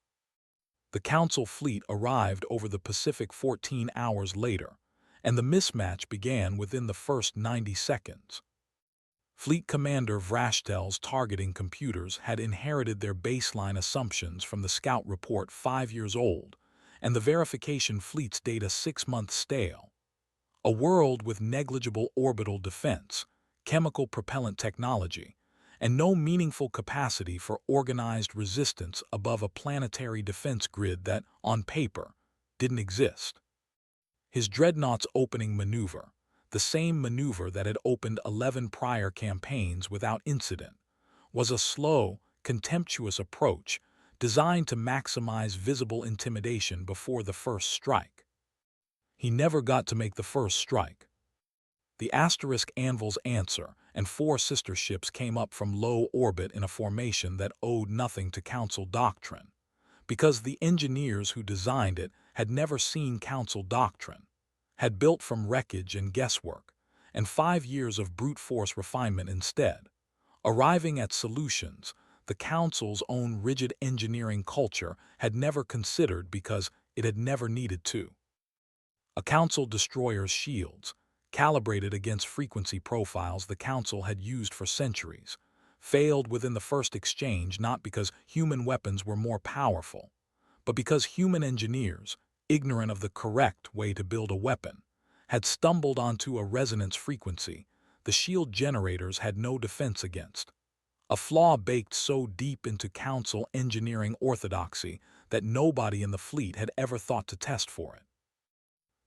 A: The Council fleet arrived over the Pacific 14 hours later, and the mismatch began within the first 90 seconds. Fleet Commander Vrashtel's targeting computers had inherited their baseline assumptions from the scout report 5 years old, and the verification fleet's data 6 months stale. A world with negligible orbital defense, chemical propellant technology, and no meaningful capacity for organized resistance above a planetary defense grid that, on paper, didn't exist. His dreadnought's opening maneuver, the same maneuver that had opened 11 prior campaigns without incident, was a slow, contemptuous approach designed to maximize visible intimidation before the first strike. He never got to make the first strike. The asterisk Anvil's answer and 4 sister ships came up from low orbit in a formation that owed nothing to Council doctrine, because the engineers who designed it had never seen Council doctrine, had built from wreckage and guesswork, and 5 years of brute force refinement instead, arriving at solutions the Council's own rigid engineering culture had never considered because it had never needed to. A Council destroyer's shields, calibrated against frequency profiles the Council had used for centuries, failed within the first exchange not because human weapons were more powerful, but because human engineers, ignorant of the correct way to build a weapon, had stumbled onto a resonance frequency the shield generators had no defense against, a flaw baked so deep into Council engineering orthodoxy that nobody in the fleet had ever thought to test for it.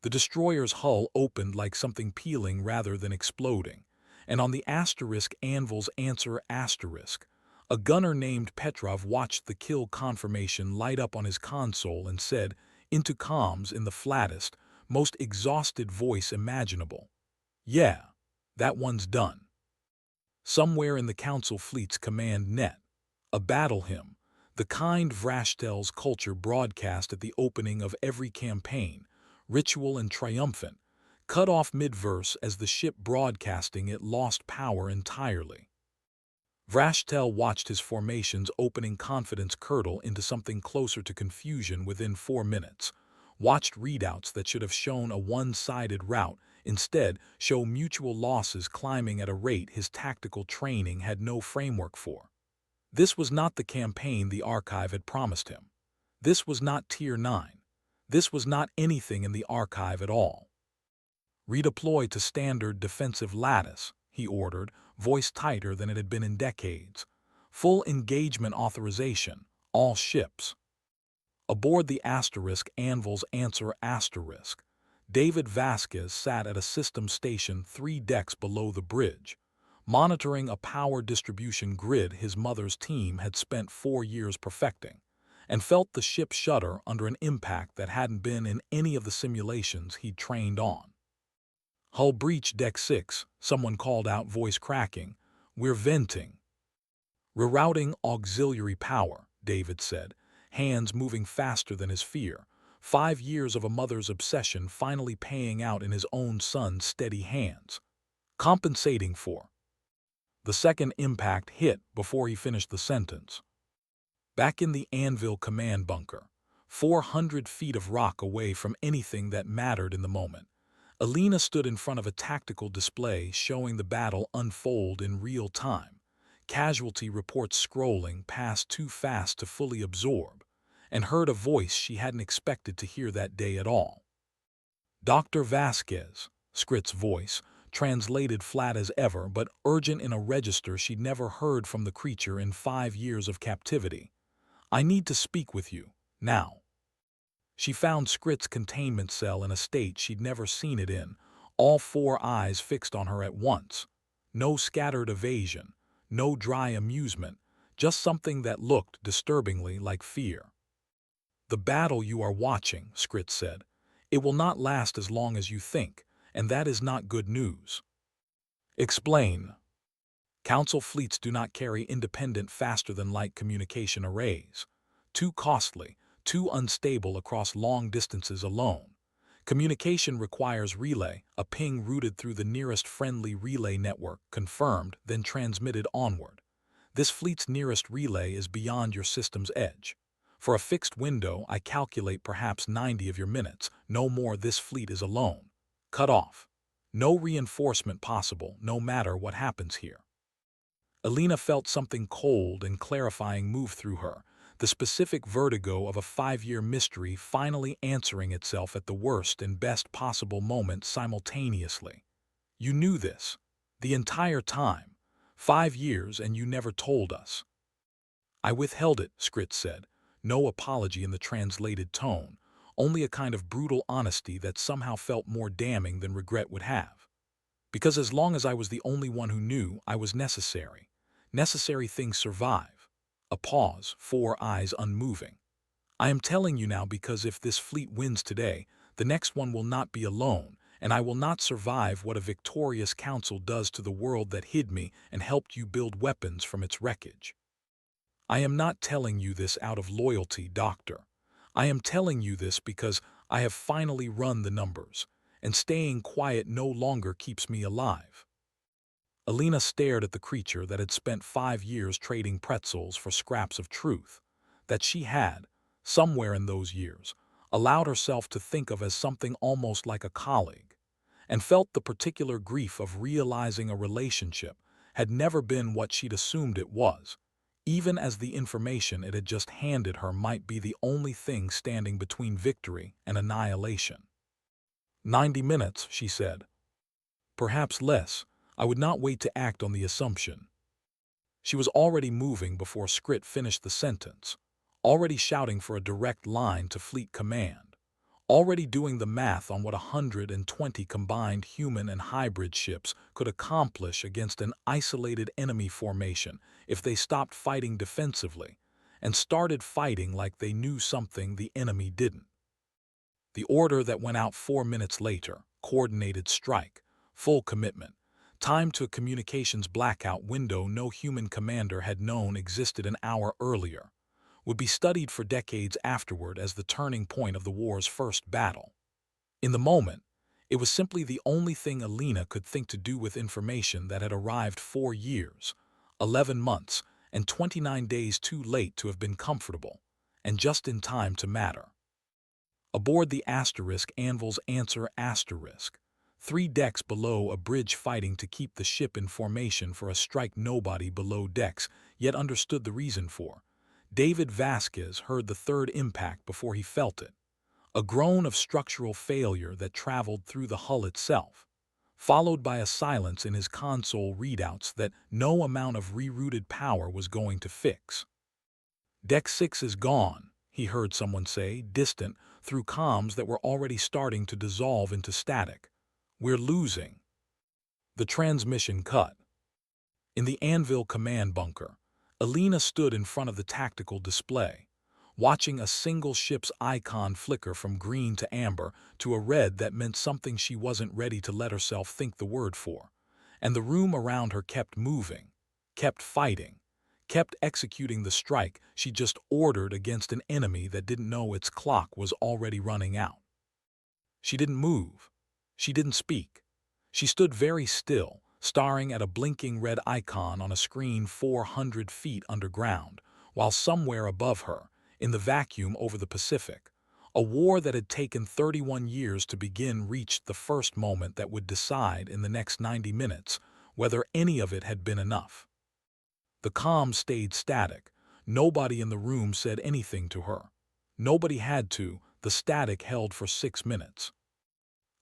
A: The destroyer's hull opened like something peeling rather than exploding, and on the asterisk Anvil's answer asterisk, a gunner named Petrov watched the kill confirmation light up on his console and said, into comms in the flattest, most exhausted voice imaginable, "Yeah, that one's done." Somewhere in the Council fleet's command net, a battle hymn, the kind Vrashtel's culture broadcast at the opening of every campaign, ritual and triumphant, cut off mid-verse as the ship broadcasting it lost power entirely. Vrashtel watched his formation's opening confidence curdle into something closer to confusion within 4 minutes, watched readouts that should have shown a one-sided rout instead show mutual losses climbing at a rate his tactical training had no framework for. This was not the campaign the archive had promised him. This was not Tier 9. This was not anything in the archive at all. "Redeploy to standard defensive lattice," he ordered, voice tighter than it had been in decades. "Full engagement authorization, all ships." Aboard the Anvil's answer *. David Vasquez sat at a system station 3 decks below the bridge, monitoring a power distribution grid his mother's team had spent 4 years perfecting, and felt the ship shudder under an impact that hadn't been in any of the simulations he'd trained on. "Hull breach deck 6, someone called out, voice cracking. "We're venting." "Rerouting auxiliary power," David said, hands moving faster than his fear, 5 years of a mother's obsession finally paying out in his own son's steady hands. "Compensating for." The second impact hit before he finished the sentence. Back in the Anvil command bunker, 400 feet of rock away from anything that mattered in the moment, Alina stood in front of a tactical display showing the battle unfold in real time, casualty reports scrolling past too fast to fully absorb, and heard a voice she hadn't expected to hear that day at all. "Dr. Vasquez," Skrit's voice, translated flat as ever but urgent in a register she'd never heard from the creature in 5 years of captivity. "I need to speak with you, now." She found Skrit's containment cell in a state she'd never seen it in, all 4 eyes fixed on her at once. No scattered evasion, no dry amusement, just something that looked disturbingly like fear. "The battle you are watching," Skrit said. "It will not last as long as you think, and that is not good news." "Explain." "Council fleets do not carry independent faster-than-light communication arrays. Too costly, too unstable across long distances alone. Communication requires relay, a ping routed through the nearest friendly relay network, confirmed, then transmitted onward. This fleet's nearest relay is beyond your system's edge. For a fixed window, I calculate perhaps 90 of your minutes, no more. This fleet is alone. Cut off. No reinforcement possible, no matter what happens here." Alina felt something cold and clarifying move through her, the specific vertigo of a 5-year mystery finally answering itself at the worst and best possible moment simultaneously. "You knew this. The entire time. 5 years, and you never told us." "I withheld it," Skrit said, no apology in the translated tone, only a kind of brutal honesty that somehow felt more damning than regret would have. "Because as long as I was the only one who knew, I was necessary. Necessary things survive." A pause, 4 eyes unmoving. "I am telling you now because if this fleet wins today, the next one will not be alone, and I will not survive what a victorious council does to the world that hid me and helped you build weapons from its wreckage. I am not telling you this out of loyalty, Doctor. I am telling you this because I have finally run the numbers, and staying quiet no longer keeps me alive." Alina stared at the creature that had spent 5 years trading pretzels for scraps of truth, that she had, somewhere in those years, allowed herself to think of as something almost like a colleague, and felt the particular grief of realizing a relationship had never been what she'd assumed it was, even as the information it had just handed her might be the only thing standing between victory and annihilation. 90 minutes, she said. "Perhaps less. I would not wait to act on the assumption." She was already moving before Skrit finished the sentence, already shouting for a direct line to Fleet Command, already doing the math on what 120 combined human and hybrid ships could accomplish against an isolated enemy formation if they stopped fighting defensively and started fighting like they knew something the enemy didn't. The order that went out 4 minutes later, coordinated strike, full commitment, time to a communications blackout window no human commander had known existed an hour earlier, would be studied for decades afterward as the turning point of the war's first battle. In the moment, it was simply the only thing Alina could think to do with information that had arrived 4 years, 11 months, and 29 days too late to have been comfortable, and just in time to matter. Aboard the Anvil's answer *, 3 decks below a bridge fighting to keep the ship in formation for a strike nobody below decks yet understood the reason for. David Vasquez heard the third impact before he felt it. A groan of structural failure that traveled through the hull itself, followed by a silence in his console readouts that no amount of rerouted power was going to fix. "Deck 6 is gone," he heard someone say, distant, through comms that were already starting to dissolve into static. "We're losing." The transmission cut. In the Anvil command bunker, Alina stood in front of the tactical display, watching a single ship's icon flicker from green to amber to a red that meant something she wasn't ready to let herself think the word for. And the room around her kept moving, kept fighting, kept executing the strike she just ordered against an enemy that didn't know its clock was already running out. She didn't move. She didn't speak. She stood very still, staring at a blinking red icon on a screen 400 feet underground, while somewhere above her, in the vacuum over the Pacific, a war that had taken 31 years to begin reached the first moment that would decide in the next 90 minutes whether any of it had been enough. The comms stayed static. Nobody in the room said anything to her. Nobody had to. The static held for 6 minutes.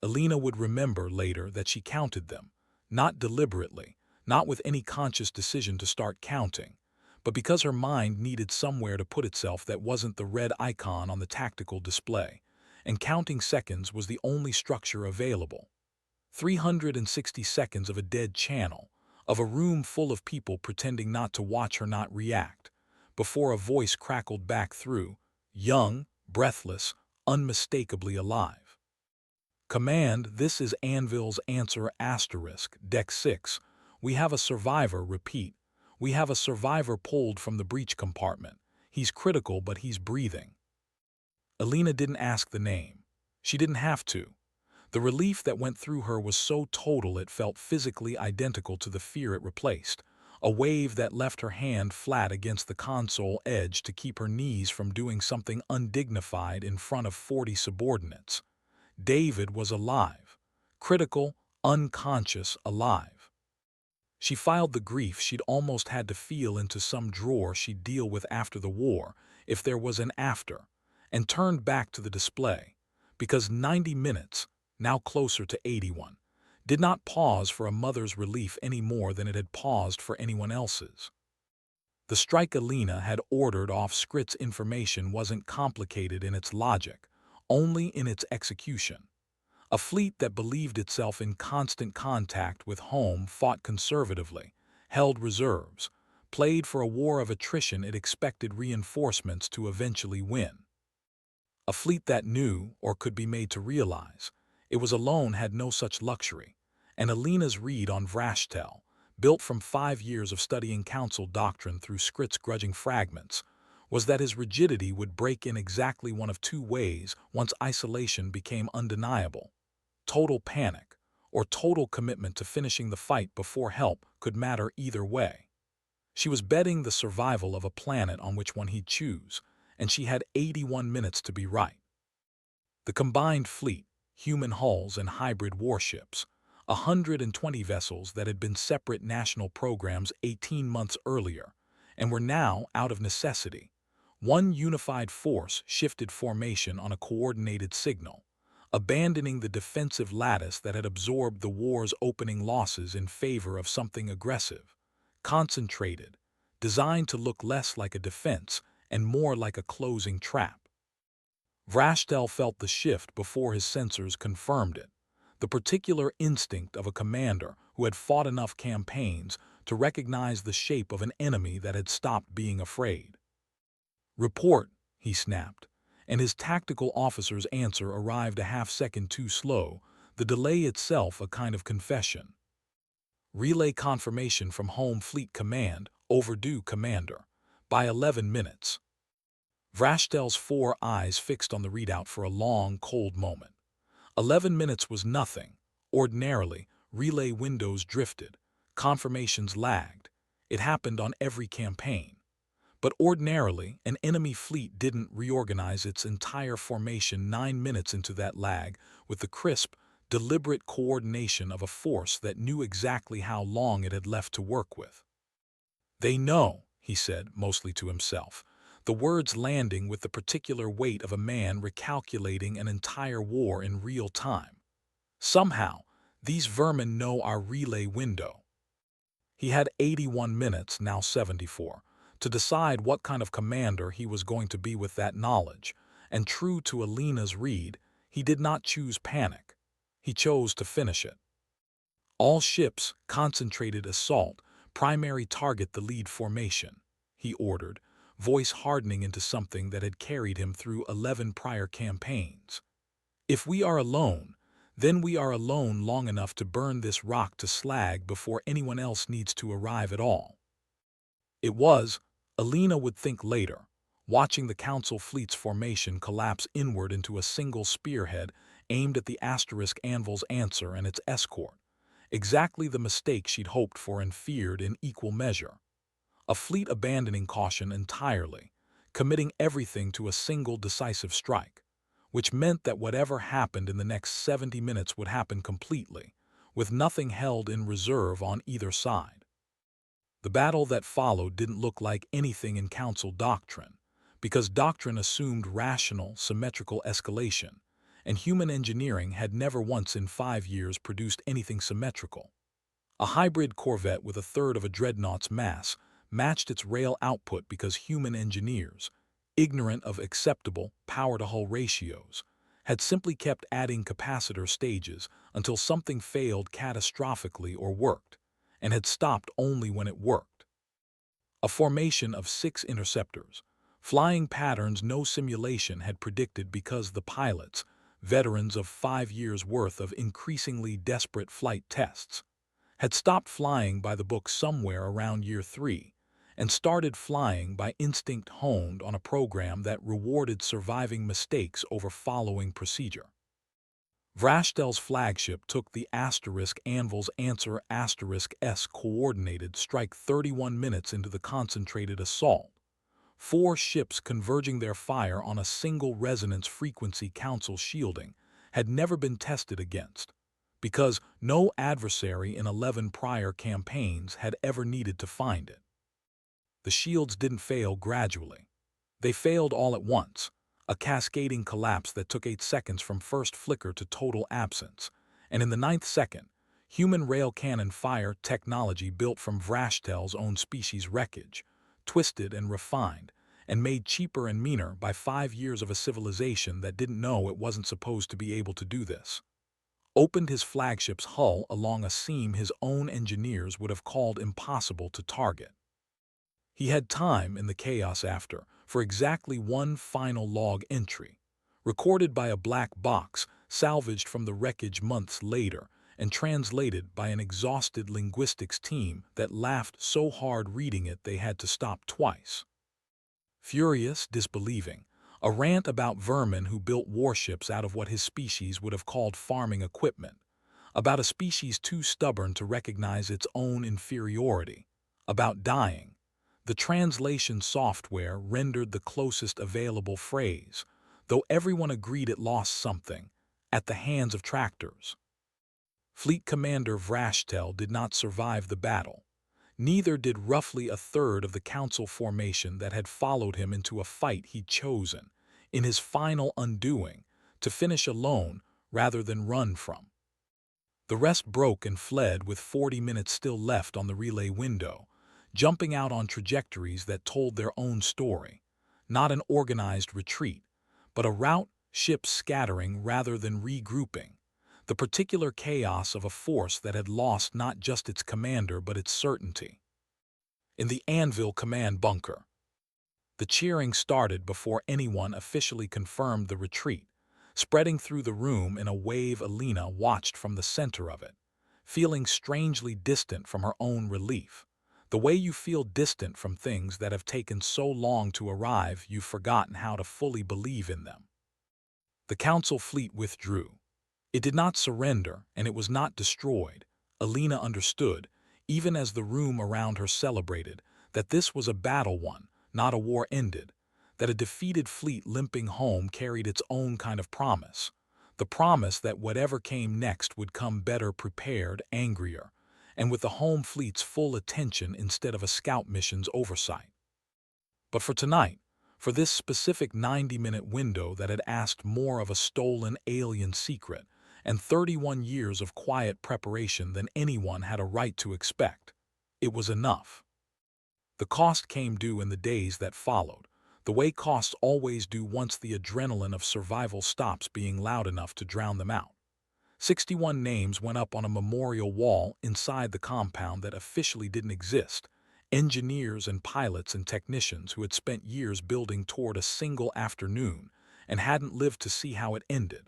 A: Alina would remember later that she counted them, not deliberately, not with any conscious decision to start counting, but because her mind needed somewhere to put itself that wasn't the red icon on the tactical display, and counting seconds was the only structure available. 360 seconds of a dead channel, of a room full of people pretending not to watch her not react, before a voice crackled back through, young, breathless, unmistakably alive. "Command, this is Anvil's answer *, Deck 6. We have a survivor, repeat. We have a survivor pulled from the breach compartment. He's critical, but he's breathing." Alina didn't ask the name. She didn't have to. The relief that went through her was so total it felt physically identical to the fear it replaced, a wave that left her hand flat against the console edge to keep her knees from doing something undignified in front of 40 subordinates. David was alive. Critical, unconscious, alive. She filed the grief she'd almost had to feel into some drawer she'd deal with after the war, if there was an after, and turned back to the display, because 90 minutes, now closer to 81, did not pause for a mother's relief any more than it had paused for anyone else's. The strike Alina had ordered off Skrit's information wasn't complicated in its logic, only in its execution. A fleet that believed itself in constant contact with home fought conservatively, held reserves, played for a war of attrition it expected reinforcements to eventually win. A fleet that knew, or could be made to realize, it was alone had no such luxury, and Alina's read on Vrashtel, built from 5 years of studying council doctrine through Skrit's grudging fragments, was that his rigidity would break in exactly one of 2 ways once isolation became undeniable: total panic, or total commitment to finishing the fight before help could matter either way. She was betting the survival of a planet on which one he'd choose, and she had 81 minutes to be right. The combined fleet, human hulls and hybrid warships, 120 vessels that had been separate national programs 18 months earlier, and were now, out of necessity, one unified force shifted formation on a coordinated signal, abandoning the defensive lattice that had absorbed the war's opening losses in favor of something aggressive, concentrated, designed to look less like a defense and more like a closing trap. Vrashtel felt the shift before his sensors confirmed it, the particular instinct of a commander who had fought enough campaigns to recognize the shape of an enemy that had stopped being afraid. "Report," he snapped, and his tactical officer's answer arrived a half-second too slow, the delay itself a kind of confession. "Relay confirmation from Home Fleet Command, overdue, Commander, by 11 minutes. Vrashtel's 4 eyes fixed on the readout for a long, cold moment. 11 minutes was nothing. Ordinarily, relay windows drifted, confirmations lagged. It happened on every campaign. But ordinarily, an enemy fleet didn't reorganize its entire formation 9 minutes into that lag with the crisp, deliberate coordination of a force that knew exactly how long it had left to work with. "They know," he said, mostly to himself, the words landing with the particular weight of a man recalculating an entire war in real time. "Somehow, these vermin know our relay window." He had 81 minutes, now 74, to decide what kind of commander he was going to be with that knowledge, and true to Alina's read, he did not choose panic. He chose to finish it. "All ships, concentrated assault, primary target the lead formation," he ordered, voice hardening into something that had carried him through 11 prior campaigns. "If we are alone, then we are alone long enough to burn this rock to slag before anyone else needs to arrive at all." It was, Alina would think later, watching the Council fleet's formation collapse inward into a single spearhead aimed at the asterisk anvil's answer and its escort, exactly the mistake she'd hoped for and feared in equal measure. A fleet abandoning caution entirely, committing everything to a single decisive strike, which meant that whatever happened in the next 70 minutes would happen completely, with nothing held in reserve on either side. The battle that followed didn't look like anything in Council doctrine, because doctrine assumed rational, symmetrical escalation, and human engineering had never once in 5 years produced anything symmetrical. A hybrid corvette with a third of a dreadnought's mass matched its rail output because human engineers, ignorant of acceptable power-to-hull ratios, had simply kept adding capacitor stages until something failed catastrophically or worked, and had stopped only when it worked. A formation of 6 interceptors, flying patterns no simulation had predicted because the pilots, veterans of 5 years' worth of increasingly desperate flight tests, had stopped flying by the book somewhere around year 3 and started flying by instinct honed on a program that rewarded surviving mistakes over following procedure. Vrashtel's flagship took the asterisk anvil's answer asterisk S coordinated strike 31 minutes into the concentrated assault, 4 ships converging their fire on a single resonance frequency Council shielding had never been tested against, because no adversary in 11 prior campaigns had ever needed to find it. The shields didn't fail gradually. They failed all at once, a cascading collapse that took 8 seconds from first flicker to total absence, and in the 9th second, human rail cannon fire technology built from Vrashtel's own species wreckage, twisted and refined, and made cheaper and meaner by 5 years of a civilization that didn't know it wasn't supposed to be able to do this, opened his flagship's hull along a seam his own engineers would have called impossible to target. He had time in the chaos after for exactly one final log entry, recorded by a black box salvaged from the wreckage months later and translated by an exhausted linguistics team that laughed so hard reading it they had to stop twice. Furious, disbelieving, a rant about vermin who built warships out of what his species would have called farming equipment, about a species too stubborn to recognize its own inferiority, about dying. The translation software rendered the closest available phrase, though everyone agreed it lost something, at the hands of tractors. Fleet Commander Vrashtel did not survive the battle. Neither did roughly a third of the Council formation that had followed him into a fight he'd chosen, in his final undoing, to finish alone rather than run from. The rest broke and fled with 40 minutes still left on the relay window, jumping out on trajectories that told their own story, not an organized retreat, but a rout, ships scattering rather than regrouping, the particular chaos of a force that had lost not just its commander but its certainty. In the Anvil command bunker, the cheering started before anyone officially confirmed the retreat, spreading through the room in a wave. Alina watched from the center of it, feeling strangely distant from her own relief. The way you feel distant from things that have taken so long to arrive you've forgotten how to fully believe in them. The Council fleet withdrew. It did not surrender, and it was not destroyed, Alina understood, even as the room around her celebrated that this was a battle won, not a war ended, that a defeated fleet limping home carried its own kind of promise, the promise that whatever came next would come better prepared, angrier, and with the home fleet's full attention instead of a scout mission's oversight. But for tonight, for this specific 90-minute window that had asked more of a stolen alien secret and 31 years of quiet preparation than anyone had a right to expect, it was enough. The cost came due in the days that followed, the way costs always do once the adrenaline of survival stops being loud enough to drown them out. 61 names went up on a memorial wall inside the compound that officially didn't exist, engineers and pilots and technicians who had spent years building toward a single afternoon and hadn't lived to see how it ended.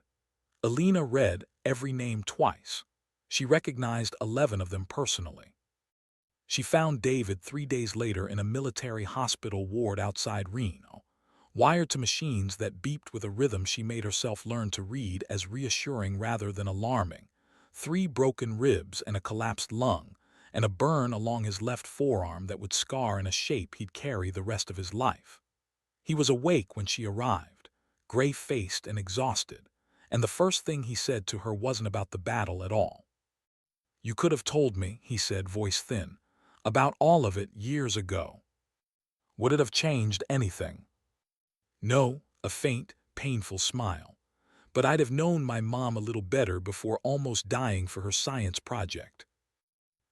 A: Alina read every name twice. She recognized 11 of them personally. She found David 3 days later in a military hospital ward outside Reno, wired to machines that beeped with a rhythm she made herself learn to read as reassuring rather than alarming, 3 broken ribs and a collapsed lung, and a burn along his left forearm that would scar in a shape he'd carry the rest of his life. He was awake when she arrived, gray-faced and exhausted, and the first thing he said to her wasn't about the battle at all. "You could have told me," he said, voice thin, "about all of it years ago. Would it have changed anything?" "No," a faint, painful smile. "But I'd have known my mom a little better before almost dying for her science project."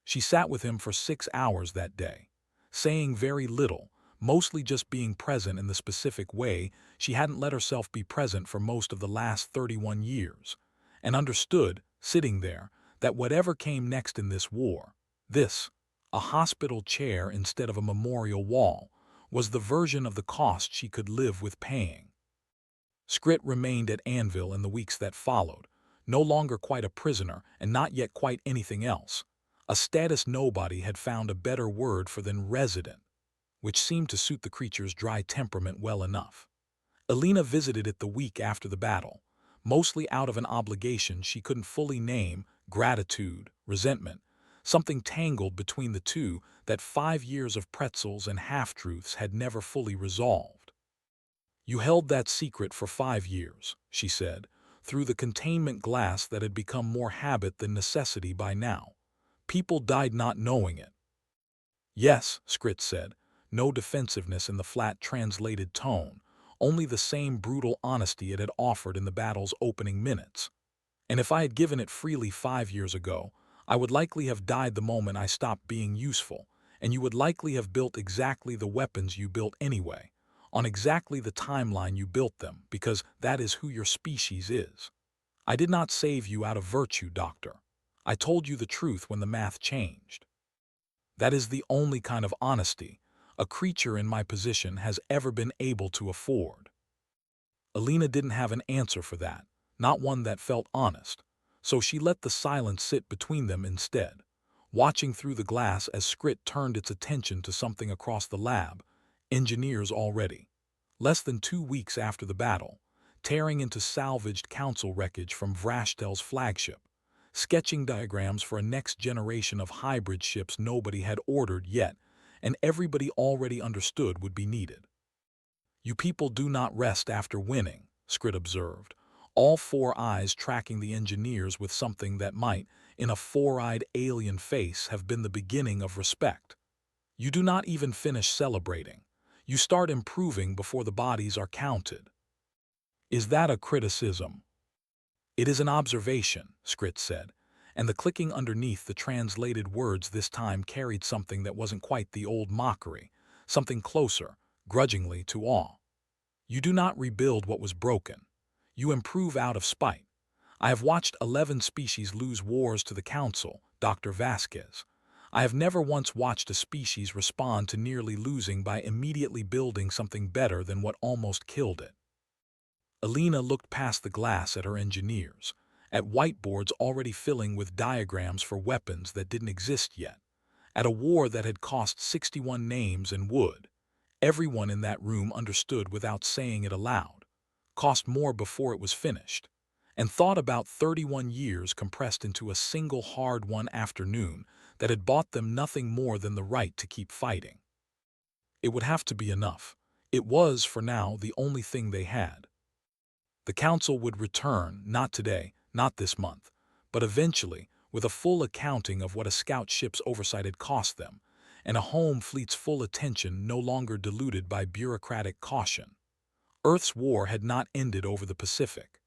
A: She sat with him for 6 hours that day, saying very little, mostly just being present in the specific way she hadn't let herself be present for most of the last 31 years, and understood, sitting there, that whatever came next in this war, this, a hospital chair instead of a memorial wall, was the version of the cost she could live with paying. Skrit remained at Anvil in the weeks that followed, no longer quite a prisoner and not yet quite anything else. A status nobody had found a better word for than resident, which seemed to suit the creature's dry temperament well enough. Alina visited it the week after the battle, mostly out of an obligation she couldn't fully name, gratitude, resentment, something tangled between the two that 5 years of pretzels and half-truths had never fully resolved. "You held that secret for 5 years," she said, through the containment glass that had become more habit than necessity by now. "People died not knowing it." "Yes," Skrit said, no defensiveness in the flat translated tone, only the same brutal honesty it had offered in the battle's opening minutes. "And if I had given it freely 5 years ago, I would likely have died the moment I stopped being useful, and you would likely have built exactly the weapons you built anyway, on exactly the timeline you built them, because that is who your species is. I did not save you out of virtue, Doctor. I told you the truth when the math changed. That is the only kind of honesty a creature in my position has ever been able to afford." Alina didn't have an answer for that, not one that felt honest, so she let the silence sit between them instead, watching through the glass as Skrit turned its attention to something across the lab, engineers already, less than 2 weeks after the battle, tearing into salvaged council wreckage from Vrashtel's flagship, sketching diagrams for a next generation of hybrid ships nobody had ordered yet, and everybody already understood would be needed. "You people do not rest after winning," Skrit observed, all 4 eyes tracking the engineers with something that might, in a 4-eyed alien face, have been the beginning of respect. "You do not even finish celebrating. You start improving before the bodies are counted." "Is that a criticism?" "It is an observation," Skrit said, and the clicking underneath the translated words this time carried something that wasn't quite the old mockery, something closer, grudgingly, to awe. "You do not rebuild what was broken. You improve out of spite. I have watched 11 species lose wars to the Council, Dr. Vasquez. I have never once watched a species respond to nearly losing by immediately building something better than what almost killed it." Alina looked past the glass at her engineers, at whiteboards already filling with diagrams for weapons that didn't exist yet, at a war that had cost 61 names and would, everyone in that room understood without saying it aloud, cost more before it was finished, and thought about 31 years compressed into a single hard-won afternoon that had bought them nothing more than the right to keep fighting. It would have to be enough. It was, for now, the only thing they had. The council would return, not today, not this month, but eventually, with a full accounting of what a scout ship's oversight had cost them, and a home fleet's full attention no longer diluted by bureaucratic caution. Earth's war had not ended over the Pacific.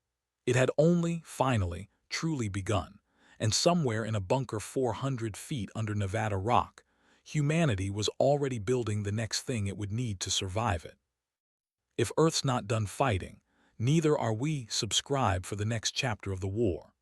A: It had only, finally, truly begun, and somewhere in a bunker 400 feet under Nevada rock, humanity was already building the next thing it would need to survive it. If Earth's not done fighting, neither are we. Subscribe for the next chapter of the war.